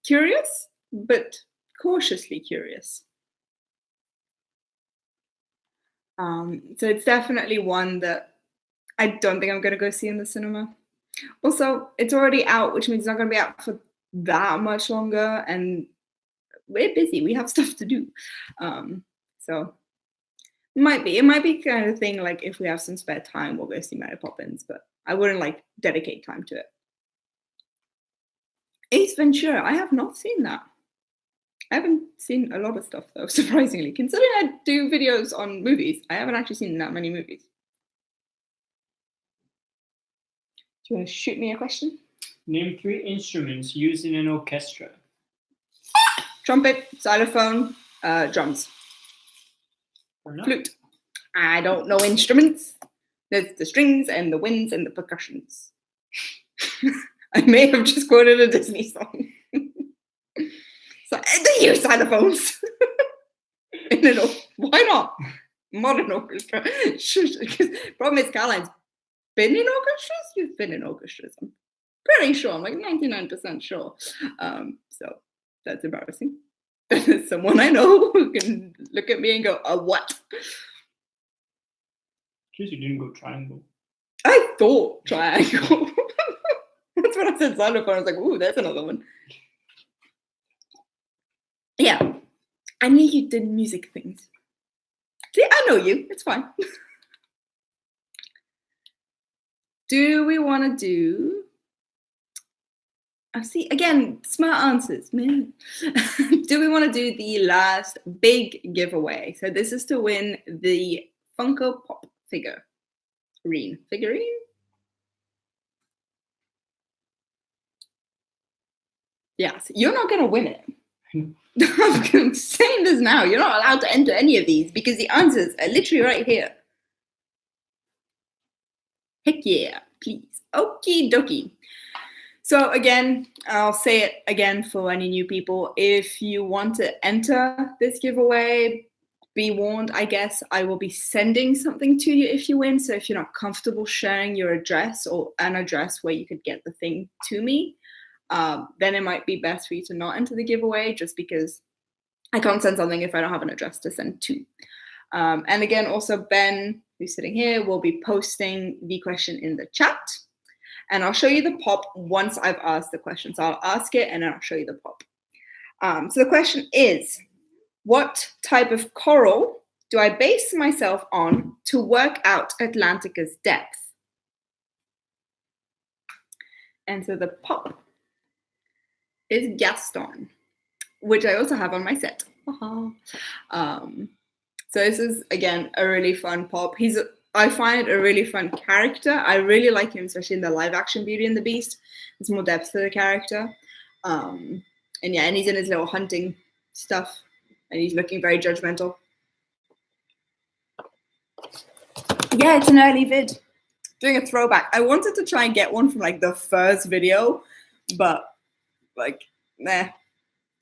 Curious, but cautiously curious. So it's definitely one that I don't think I'm going to go see in the cinema. Also, it's already out, which means it's not going to be out for that much longer, and we're busy. We have stuff to do. So it might be kind of thing like if we have some spare time, we'll go see Mary Poppins, but I wouldn't like dedicate time to it. Ace Ventura, I have not seen that. I haven't seen a lot of stuff though, surprisingly. Considering I do videos on movies, I haven't actually seen that many movies. Do you want to shoot me a question? Name 3 instruments used in an orchestra. Trumpet, xylophone, drums. Flute. I don't know instruments. There's the strings and the winds and the percussions. I may have just quoted a Disney song. So they use xylophones. Why not? Modern orchestra. Problem is, Caroline's been in orchestras? You've been in orchestras. I'm pretty sure. I'm like 99% sure. So that's embarrassing. There's someone I know who can look at me and go, what? Because you didn't go triangle. I thought triangle. That's when I said xylophone. I was like, ooh, that's another one. Yeah. I knew you did music things. See, I know you. It's fine. Do we want to do... See, again, smart answers, man. Do we want to do the last big giveaway? So this is to win the Funko Pop figurine. Yes, you're not going to win it. I'm saying this now. You're not allowed to enter any of these because the answers are literally right here. Heck yeah, please. Okie dokie. So again, I'll say it again for any new people. If you want to enter this giveaway, be warned, I guess I will be sending something to you if you win. So if you're not comfortable sharing your address or an address where you could get the thing to me, then it might be best for you to not enter the giveaway just because I can't send something if I don't have an address to send to. And again, also Ben, who's sitting here, will be posting the question in the chat. And I'll show you the pop once I've asked the question. So I'll ask it and then I'll show you the pop. So the question is, what type of coral do I base myself on to work out Atlantica's depth? And so the pop is Gaston, which I also have on my set. So this is, again, a really fun pop. I find it a really fun character. I really like him, especially in the live action Beauty and the Beast. There's more depth to the character. And he's in his little hunting stuff, and he's looking very judgmental. Yeah, it's an early vid. Doing a throwback. I wanted to try and get one from like the first video, but like, nah.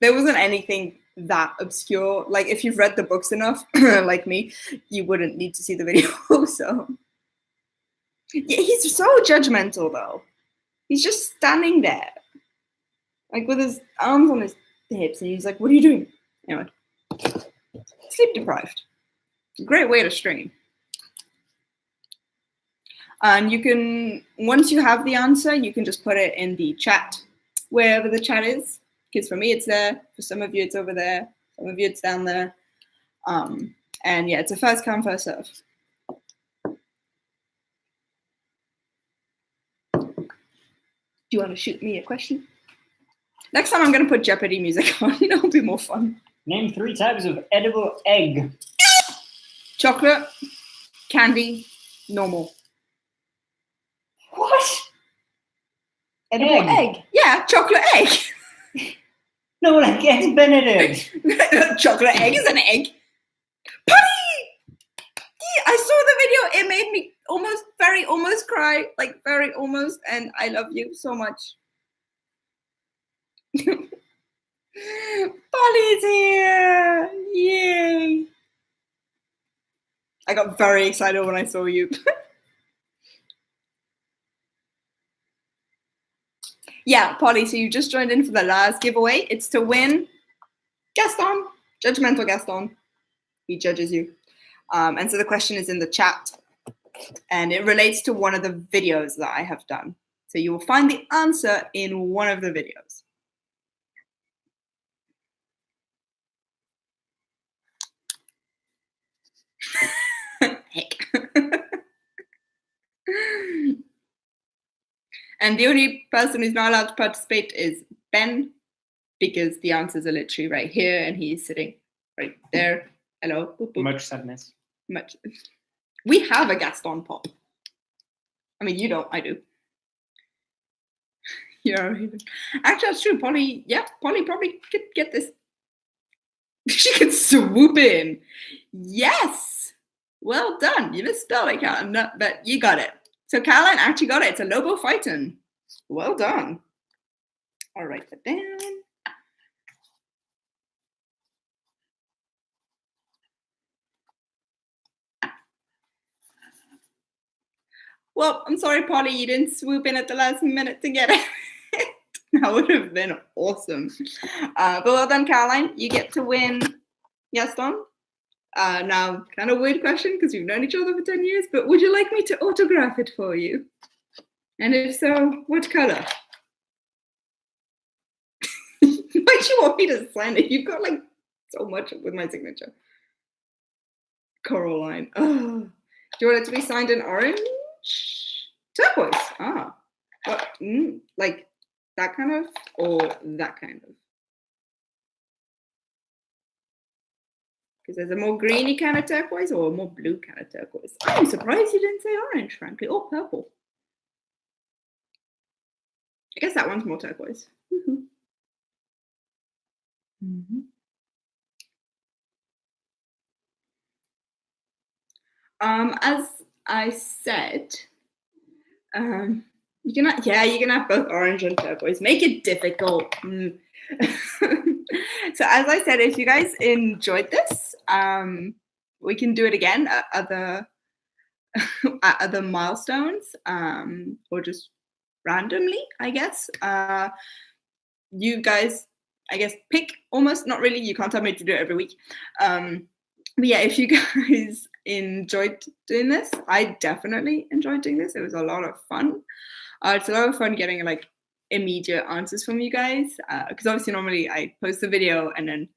There wasn't anything that obscure. Like, if you've read the books enough, like me, you wouldn't need to see the video. So yeah, he's so judgmental though. He's just standing there, like with his arms on his hips, and he's like, "What are you doing?" Anyway, sleep deprived. Great way to stream. And you can, once you have the answer, you can just put it in the chat, wherever the chat is. Because for me, it's there. For some of you, it's over there. Some of you, it's down there. And yeah, it's a first come, first serve. Do you want to shoot me a question? Next time, I'm going to put Jeopardy music on. It'll be more fun. Name 3 types of edible egg. Chocolate, candy, normal. What? Edible egg. Yeah, chocolate egg. No, like Eggs Benedict. Chocolate egg is an egg. Putty! I saw the video. It made me almost cry. Like, very almost. And I love you so much. Polly's here. Yay. I got very excited when I saw you. Yeah, Polly, so you just joined in for the last giveaway. It's to win Gaston, judgmental Gaston. He judges you. And so the question is in the chat, and it relates to one of the videos that I have done. So you will find the answer in one of the videos. Heck. And the only person who's not allowed to participate is Ben, because the answers are literally right here, and he's sitting right there. Hello. Boop, boop. Much sadness. Much. We have a Gaston pop. I mean, you don't. I do. You're even. Actually, that's true. Polly. Yeah, Polly probably could get this. She could swoop in. Yes. Well done. You misspelled it, Caroline, but you got it. So Caroline actually got it. It's a Lobo Phyton. Well done. I'll write that down. Well, I'm sorry, Polly, you didn't swoop in at the last minute to get it. That would have been awesome. But well done, Caroline. You get to win Gaston. Now, kind of weird question because we've known each other for 10 years, but would you like me to autograph it for you? And if so, what color? Why'd you want me to sign it? You've got like so much with my signature. Coraline. Oh. Do you want it to be signed in orange? Turquoise. Ah. What? Like that kind of or that kind of? Because there's a more greeny kind of turquoise or a more blue kind of turquoise. I'm surprised you didn't say orange, frankly, or purple. I guess that one's more turquoise. Mm-hmm. Mm-hmm. As I said, you can have both orange and turquoise. Make it difficult. So as I said, if you guys enjoyed this, we can do it again at other milestones, or just randomly, I guess. You guys, I guess, pick almost, not really, you can't tell me to do it every week. But yeah, if you guys enjoyed doing this, I definitely enjoyed doing this. It was a lot of fun. It's a lot of fun getting like immediate answers from you guys, because obviously normally I post the video and then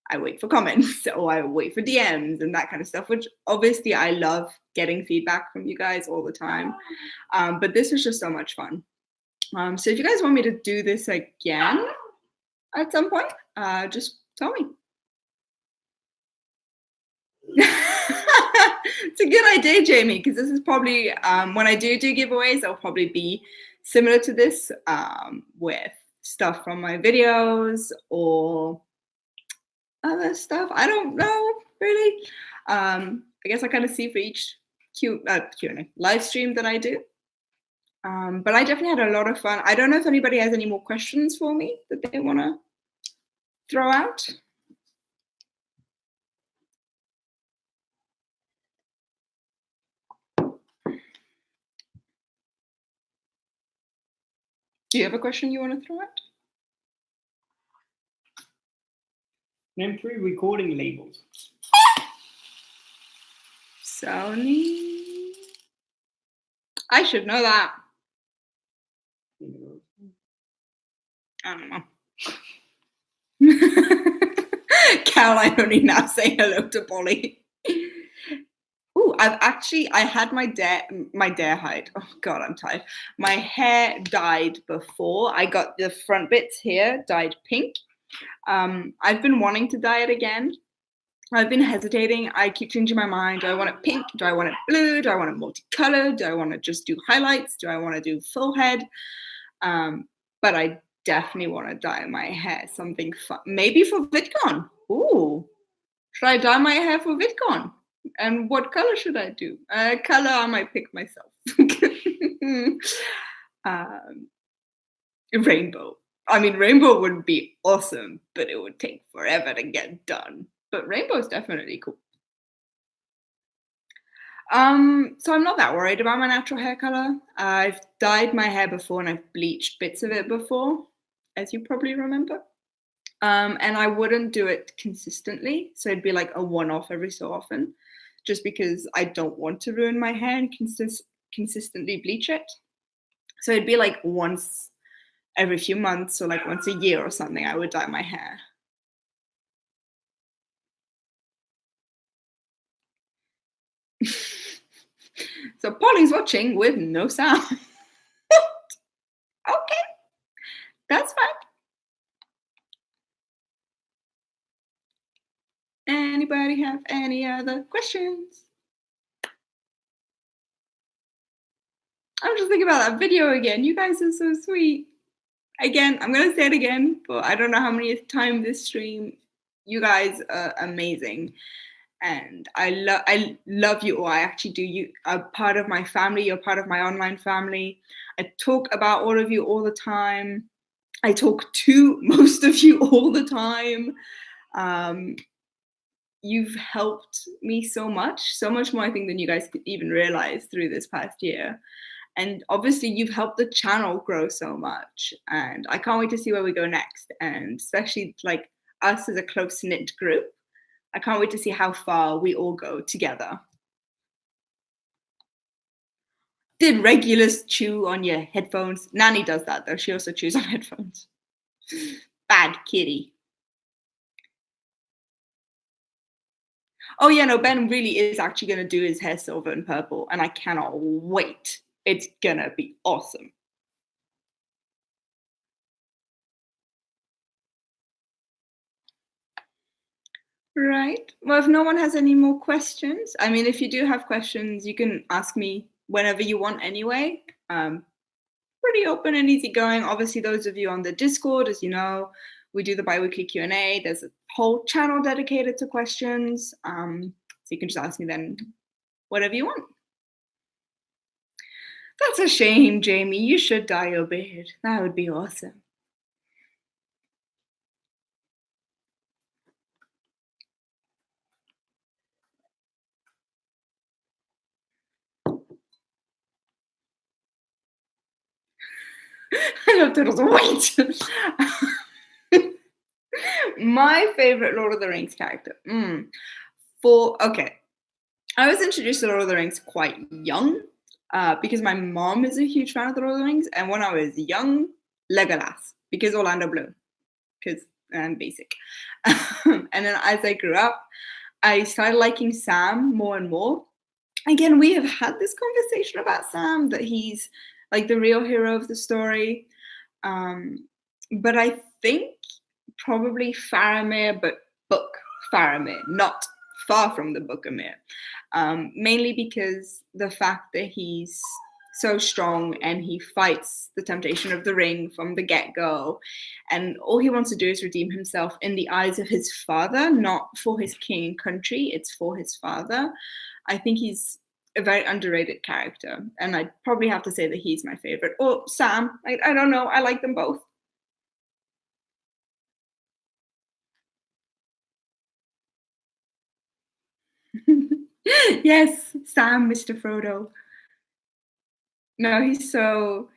I wait for comments or I wait for DMs and that kind of stuff, which obviously I love getting feedback from you guys all the time. But this was just so much fun. So if you guys want me to do this again at some point, just tell me. It's a good idea, Jamie, because this is probably, when I do giveaways, they'll probably be similar to this, with stuff from my videos or other stuff. I don't know, really. I guess I kind of see for each Q&A live stream that I do. But I definitely had a lot of fun. I don't know if anybody has any more questions for me that they want to throw out. Do you have a question you want to throw out? Name 3 recording labels. Sony. I should know that. I don't know. Caroline only now saying hello to Polly. Ooh, I had my dare hide. Oh God, I'm tired. My hair dyed before. I got the front bits here dyed pink. I've been wanting to dye it again. I've been hesitating. I keep changing my mind. Do I want it pink? Do I want it blue? Do I want it multicolored? Do I want to just do highlights? Do I want to do full head? But I definitely want to dye my hair something fun. Maybe for Vidcon. Ooh, should I dye my hair for Vidcon? And what color should I do? Color I might pick myself. Rainbow. I mean, rainbow would be awesome, but it would take forever to get done. But rainbow is definitely cool. So I'm not that worried about my natural hair color. I've dyed my hair before and I've bleached bits of it before, as you probably remember. And I wouldn't do it consistently. So it'd be like a one-off every so often, just because I don't want to ruin my hair and consistently bleach it. So it'd be like once every few months or like once a year or something, I would dye my hair. So Polly's watching with no sound. Okay, that's fine. Anybody have any other questions? I'm just thinking about that video again. You guys are so sweet. Again, I'm gonna say it again, but I don't know how many times this stream. You guys are amazing. And I love you all. I actually do. You are part of my family. You're part of my online family. I talk about all of you all the time. I talk to most of you all the time. You've helped me so much more, I think, than you guys could even realize through this past year. And obviously, you've helped the channel grow so much. And I can't wait to see where we go next. And especially like us as a close-knit group. I can't wait to see how far we all go together. Did Regulus chew on your headphones? Nanny does that though. She also chews on headphones. Bad kitty. Oh yeah, no, Ben really is actually gonna do his hair silver and purple, and I cannot wait. It's gonna be awesome. Right. Well, if no one has any more questions, I mean, if you do have questions, you can ask me whenever you want anyway. Pretty open and easygoing. Obviously, those of you on the Discord, as you know, we do the bi-weekly Q&A. There's a whole channel dedicated to questions. So you can just ask me then whatever you want. That's a shame, Jamie. You should dye your beard. That would be awesome. I love Turtles. Wait! My favorite Lord of the Rings character. Okay, I was introduced to Lord of the Rings quite young because my mom is a huge fan of the Lord of the Rings, and when I was young, Legolas because Orlando Bloom, because I'm basic. And then as I grew up, I started liking Sam more and more. Again, we have had this conversation about Sam, that he's like the real hero of the story. But I think probably Faramir, but book Faramir, not far from the Book of Mir. Mainly because the fact that he's so strong and he fights the temptation of the ring from the get-go, and all he wants to do is redeem himself in the eyes of his father, not for his king and country, it's for his father. I think he's a very underrated character, and I'd probably have to say that he's my favorite. Or Sam, I don't know, I like them both. Yes, Sam, Mr. Frodo. No, he's so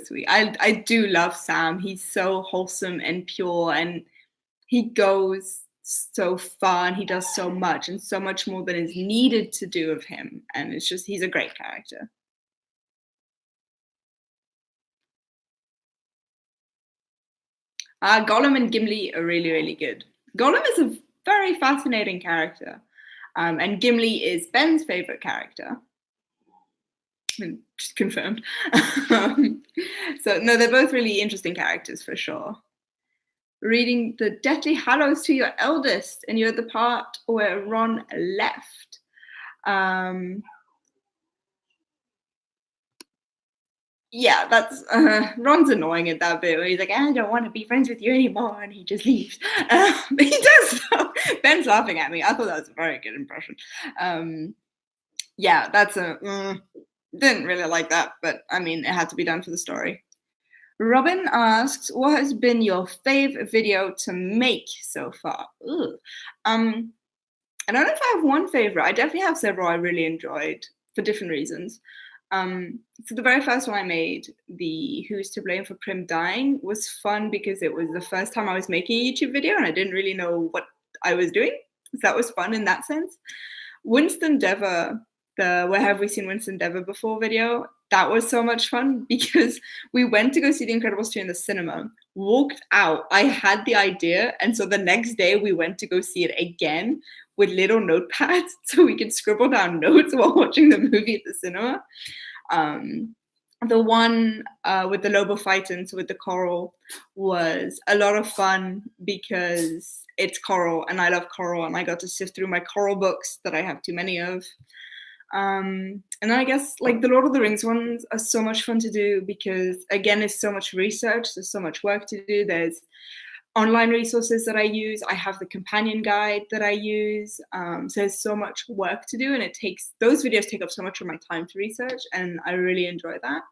sweet. I do love Sam. He's so wholesome and pure, and he goes so far and he does so much, and so much more than is needed to do of him. And it's just, he's a great character. Gollum and Gimli are really, really good. Gollum is a very fascinating character. And Gimli is Ben's favorite character. Just confirmed. So no, they're both really interesting characters for sure. Reading the Deathly Hallows to your eldest, and you're at the part where Ron left. Yeah, that's Ron's annoying at that bit where he's like, I don't want to be friends with you anymore, and he just leaves. But he does though. Ben's laughing at me. I thought that was a very good impression. Yeah, that's didn't really like that, but I mean, it had to be done for the story. Robin asks, what has been your fave video to make so far? Ugh. I don't know if I have one favorite. I definitely have several I really enjoyed for different reasons. So the very first one I made, the Who's to Blame for Prim Dying, was fun because it was the first time I was making a YouTube video and I didn't really know what I was doing. So that was fun in that sense. Winston Dever, the Where Have We Seen Winston Dever Before video, that was so much fun because we went to go see The Incredibles 2 in the cinema, walked out, I had the idea, and so the next day we went to go see it again with little notepads so we could scribble down notes while watching the movie at the cinema. The one with the Lobophytons, with the coral, was a lot of fun because it's coral and I love coral, and I got to sift through my coral books that I have too many of. And I guess like the Lord of the Rings ones are so much fun to do because, again, it's so much research, there's so much work to do. There's online resources that I use. I have the companion guide that I use. So there's so much work to do, and those videos take up so much of my time to research, and I really enjoy that.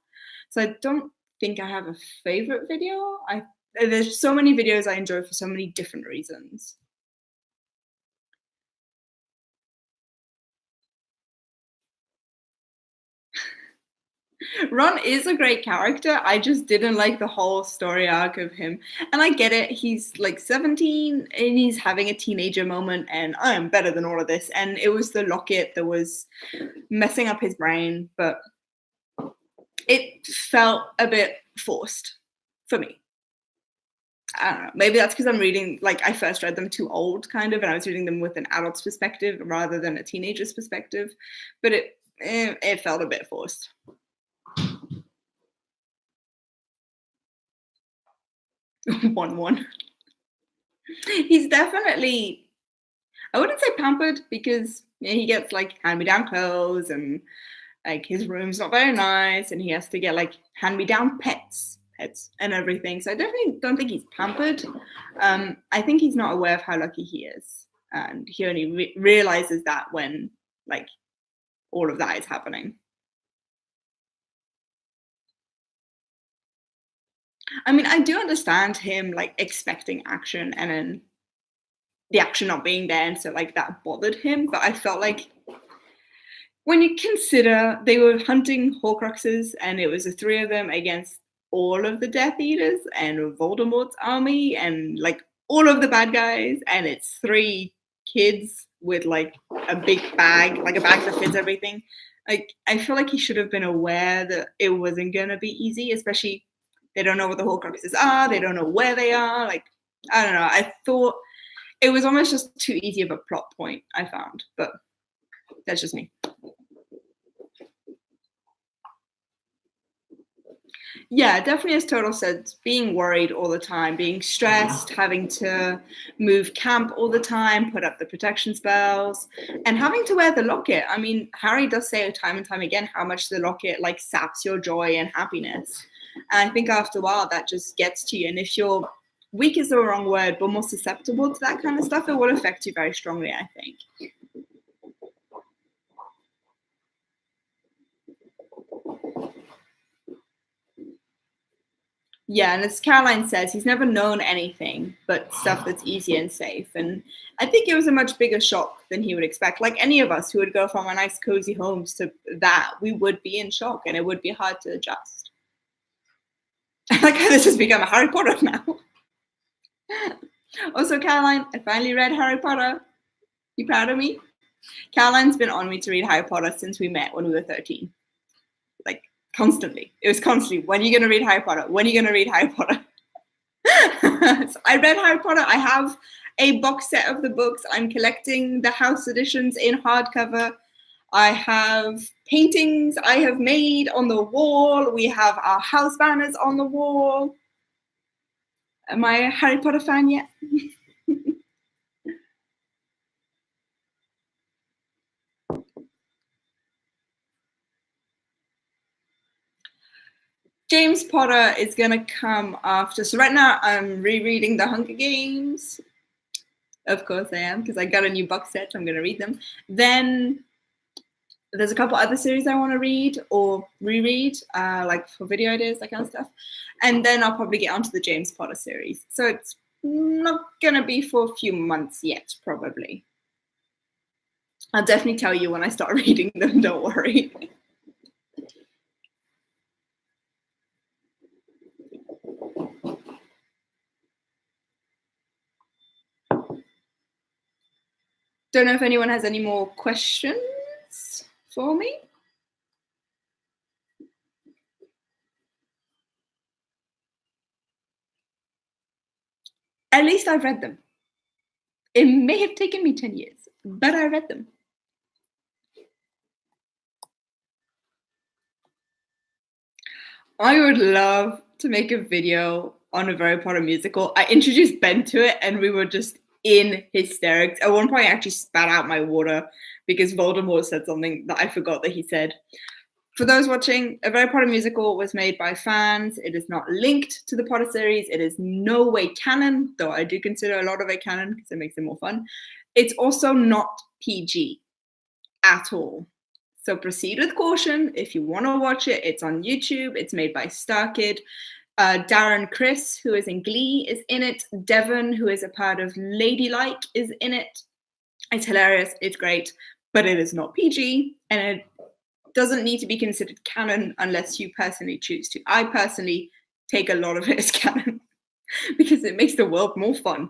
So I don't think I have a favorite video. There's so many videos I enjoy for so many different reasons. Ron is a great character. I just didn't like the whole story arc of him. And I get it. He's like 17 and he's having a teenager moment, and I am better than all of this. And it was the locket that was messing up his brain, but it felt a bit forced for me. I don't know. Maybe that's because I'm reading, like, I first read them too old, kind of, and I was reading them with an adult's perspective rather than a teenager's perspective. But it felt a bit forced. One. He's definitely, I wouldn't say pampered because he gets like hand-me-down clothes, and like his room's not very nice, and he has to get like hand-me-down pets and everything. So I definitely don't think he's pampered. I think he's not aware of how lucky he is, and he only realizes that when like all of that is happening. I mean, I do understand him like expecting action and then the action not being there, and so like that bothered him. But I felt like when you consider they were hunting Horcruxes and it was the three of them against all of the Death Eaters and Voldemort's army and like all of the bad guys, and it's three kids with like a big bag, like a bag that fits everything. Like, I feel like he should have been aware that it wasn't gonna be easy, especially they don't know what the Horcruxes are, they don't know where they are. Like, I don't know. I thought it was almost just too easy of a plot point, I found, but that's just me. Yeah, definitely, as Total said, being worried all the time, being stressed, having to move camp all the time, put up the protection spells, and having to wear the locket. I mean, Harry does say time and time again how much the locket like saps your joy and happiness. And I think after a while that just gets to you. And if you're weak is the wrong word, but more susceptible to that kind of stuff, it will affect you very strongly, I think. Yeah, and as Caroline says, he's never known anything but stuff that's easy and safe. And I think it was a much bigger shock than he would expect. Like any of us who would go from our nice cozy homes to that, we would be in shock and it would be hard to adjust. Like how this has become a Harry Potter now. Also, Caroline, I finally read Harry Potter. You proud of me? Caroline's been on me to read Harry Potter since we met when we were 13. Like, constantly. It was constantly, when are you going to read Harry Potter? When are you going to read Harry Potter? So I read Harry Potter. I have a box set of the books. I'm collecting the house editions in hardcover. I have paintings I have made on the wall. We have our house banners on the wall. Am I a Harry Potter fan yet? James Potter is going to come after. So right now I'm rereading The Hunger Games. Of course I am, because I got a new box set, so I'm going to read them. Then there's a couple other series I want to read or reread, like for video ideas, that kind of stuff. And then I'll probably get onto the James Potter series. So it's not going to be for a few months yet, probably. I'll definitely tell you when I start reading them, don't worry. Don't know if anyone has any more questions for me. At least I've read them. It may have taken me 10 years, but I read them. I would love to make a video on a Harry Potter musical. I introduced Ben to it and we were just in hysterics. At one point I actually spat out my water because Voldemort said something that I forgot that he said. For those watching, a Harry Potter musical was made by fans. It is not linked to the Potter series. It is no way canon, though I do consider a lot of it canon because it makes it more fun. It's also not PG at all. So proceed with caution. If you want to watch it, it's on YouTube. It's made by StarKid. Darren Criss, who is in Glee, is in it. Devon, who is a part of Ladylike, is in it. It's hilarious. It's great. But it is not PG. And it doesn't need to be considered canon unless you personally choose to. I personally take a lot of it as canon because it makes the world more fun.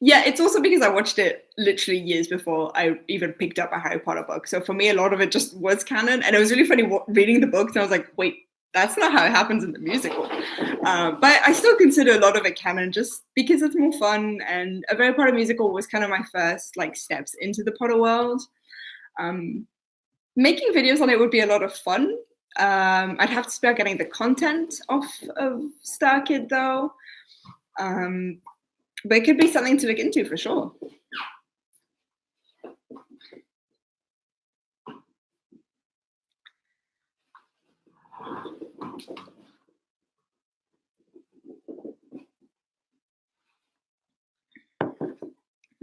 Yeah, it's also because I watched it literally years before I even picked up a Harry Potter book. So for me, a lot of it just was canon. And it was really funny reading the books. And I was like, wait, that's not how it happens in the musical. But I still consider a lot of it canon just because it's more fun. And a Harry Potter musical was kind of my first like steps into the Potter world. Making videos on it would be a lot of fun. I'd have to start getting the content off of StarKid though. But it could be something to look into for sure.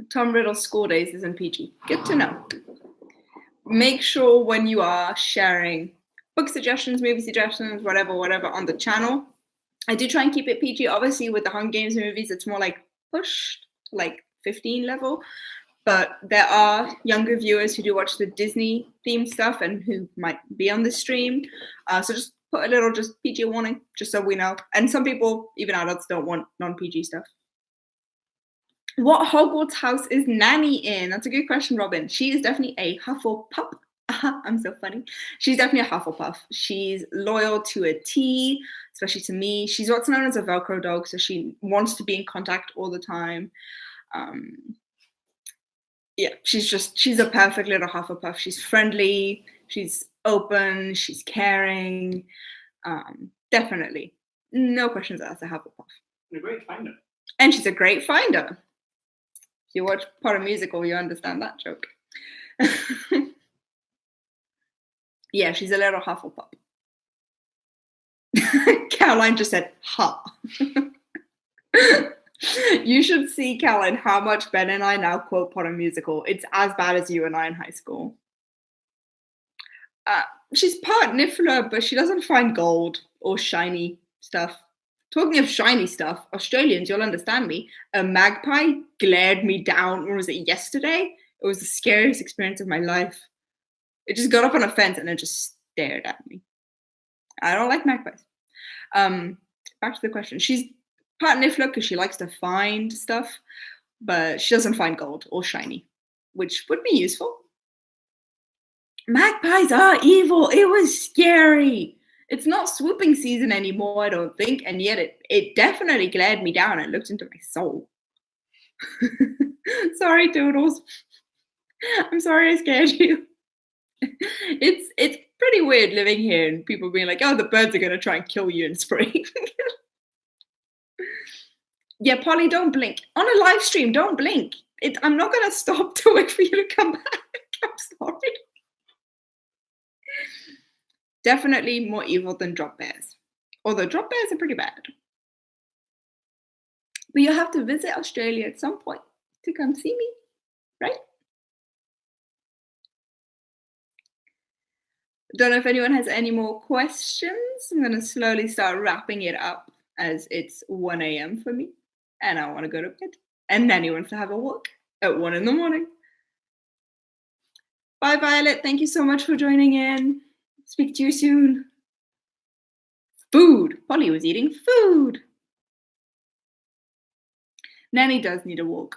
Tom Riddle's School Days is in PG. Good to know. Make sure when you are sharing book suggestions, movie suggestions, whatever on the channel, I do try and keep it PG. Obviously, with the Hunger Games movies, it's more like pushed to like 15 level. But there are younger viewers who do watch the Disney themed stuff and who might be on the stream. So just put a little just PG warning, just so we know. And some people, even adults, don't want non-PG stuff. What Hogwarts house is Nanny in? That's a good question, Robin. She is definitely a Hufflepuff. I'm so funny. She's definitely a Hufflepuff. She's loyal to a T, especially to me. She's what's known as a Velcro dog, so she wants to be in contact all the time. Yeah, she's a perfect little Hufflepuff. She's friendly, she's open, she's caring. Definitely. No questions asked, a Hufflepuff. And a great finder. And she's a great finder. If you watch part of musical, you understand that joke. Yeah, she's a little Hufflepuff. Caroline just said, ha. You should see, Caroline, how much Ben and I now quote part of musical. It's as bad as you and I in high school. She's part Niffler, but she doesn't find gold or shiny stuff. Talking of shiny stuff, Australians, you'll understand me. A magpie glared me down, or was it yesterday? It was the scariest experience of my life. It just got up on a fence and it just stared at me. I don't like magpies. Back to the question. She's part Niffler because she likes to find stuff, but she doesn't find gold or shiny, which would be useful. Magpies are evil. It was scary. It's not swooping season anymore, I don't think, and yet it definitely glared me down and looked into my soul. Sorry, Doodles. I'm sorry I scared you. It's pretty weird living here and people being like, oh, the birds are going to try and kill you in spring. Yeah, Polly, don't blink. On a live stream, don't blink. I'm not going to stop to wait for you to come back. I'm sorry. Definitely more evil than drop bears. Although drop bears are pretty bad. But you'll have to visit Australia at some point to come see me, right? Don't know if anyone has any more questions. I'm going to slowly start wrapping it up as it's 1 a.m. for me. And I want to go to bed. And Nanny wants to have a walk at 1 a.m. Bye, Violet. Thank you so much for joining in. Speak to you soon. Food. Polly was eating food. Nanny does need a walk.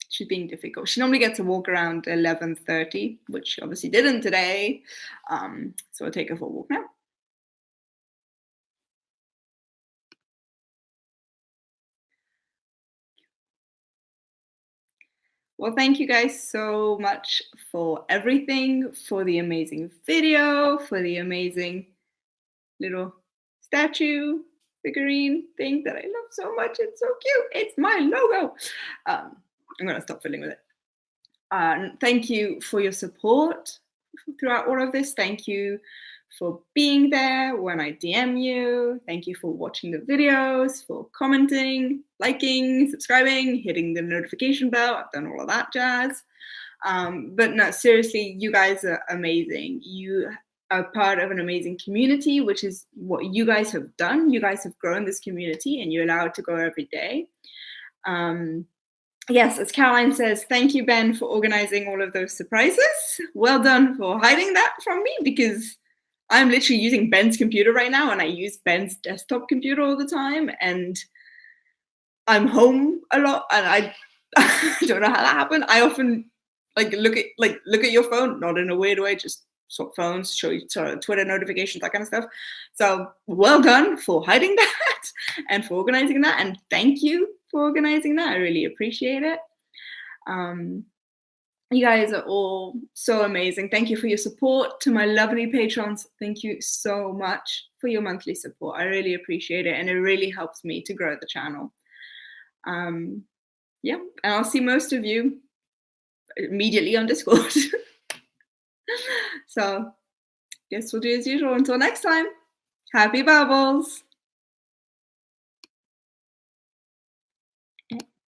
She's being difficult. She normally gets a walk around 11:30, which she obviously didn't today. So I'll take her for a walk now. Well, thank you guys so much for everything, for the amazing video, for the amazing little statue figurine thing that I love so much. It's so cute. It's my logo. I'm going to stop fiddling with it. Thank you for your support throughout all of this. Thank you for being there when I DM you. Thank you for watching the videos, for commenting, liking, subscribing, hitting the notification bell. I've done all of that jazz. But no, seriously, you guys are amazing. You are part of an amazing community, which is what you guys have done. You guys have grown this community and you allow it to grow every day. Yes, as Caroline says, thank you, Ben, for organizing all of those surprises. Well done for hiding that from me, because I'm literally using Ben's computer right now, and I use Ben's desktop computer all the time, and I'm home a lot, and I don't know how that happened. I often look at your phone, not in a weird way, just swap phones, show you Twitter notifications, that kind of stuff. So well done for hiding that and for organizing that, and thank you for organizing that. I really appreciate it. You guys are all so amazing. Thank you for your support. To my lovely patrons, thank you so much for your monthly support. I really appreciate it, and it really helps me to grow the channel. Yeah, and I'll see most of you immediately on Discord. So, guess we'll do as usual. Until next time, happy bubbles.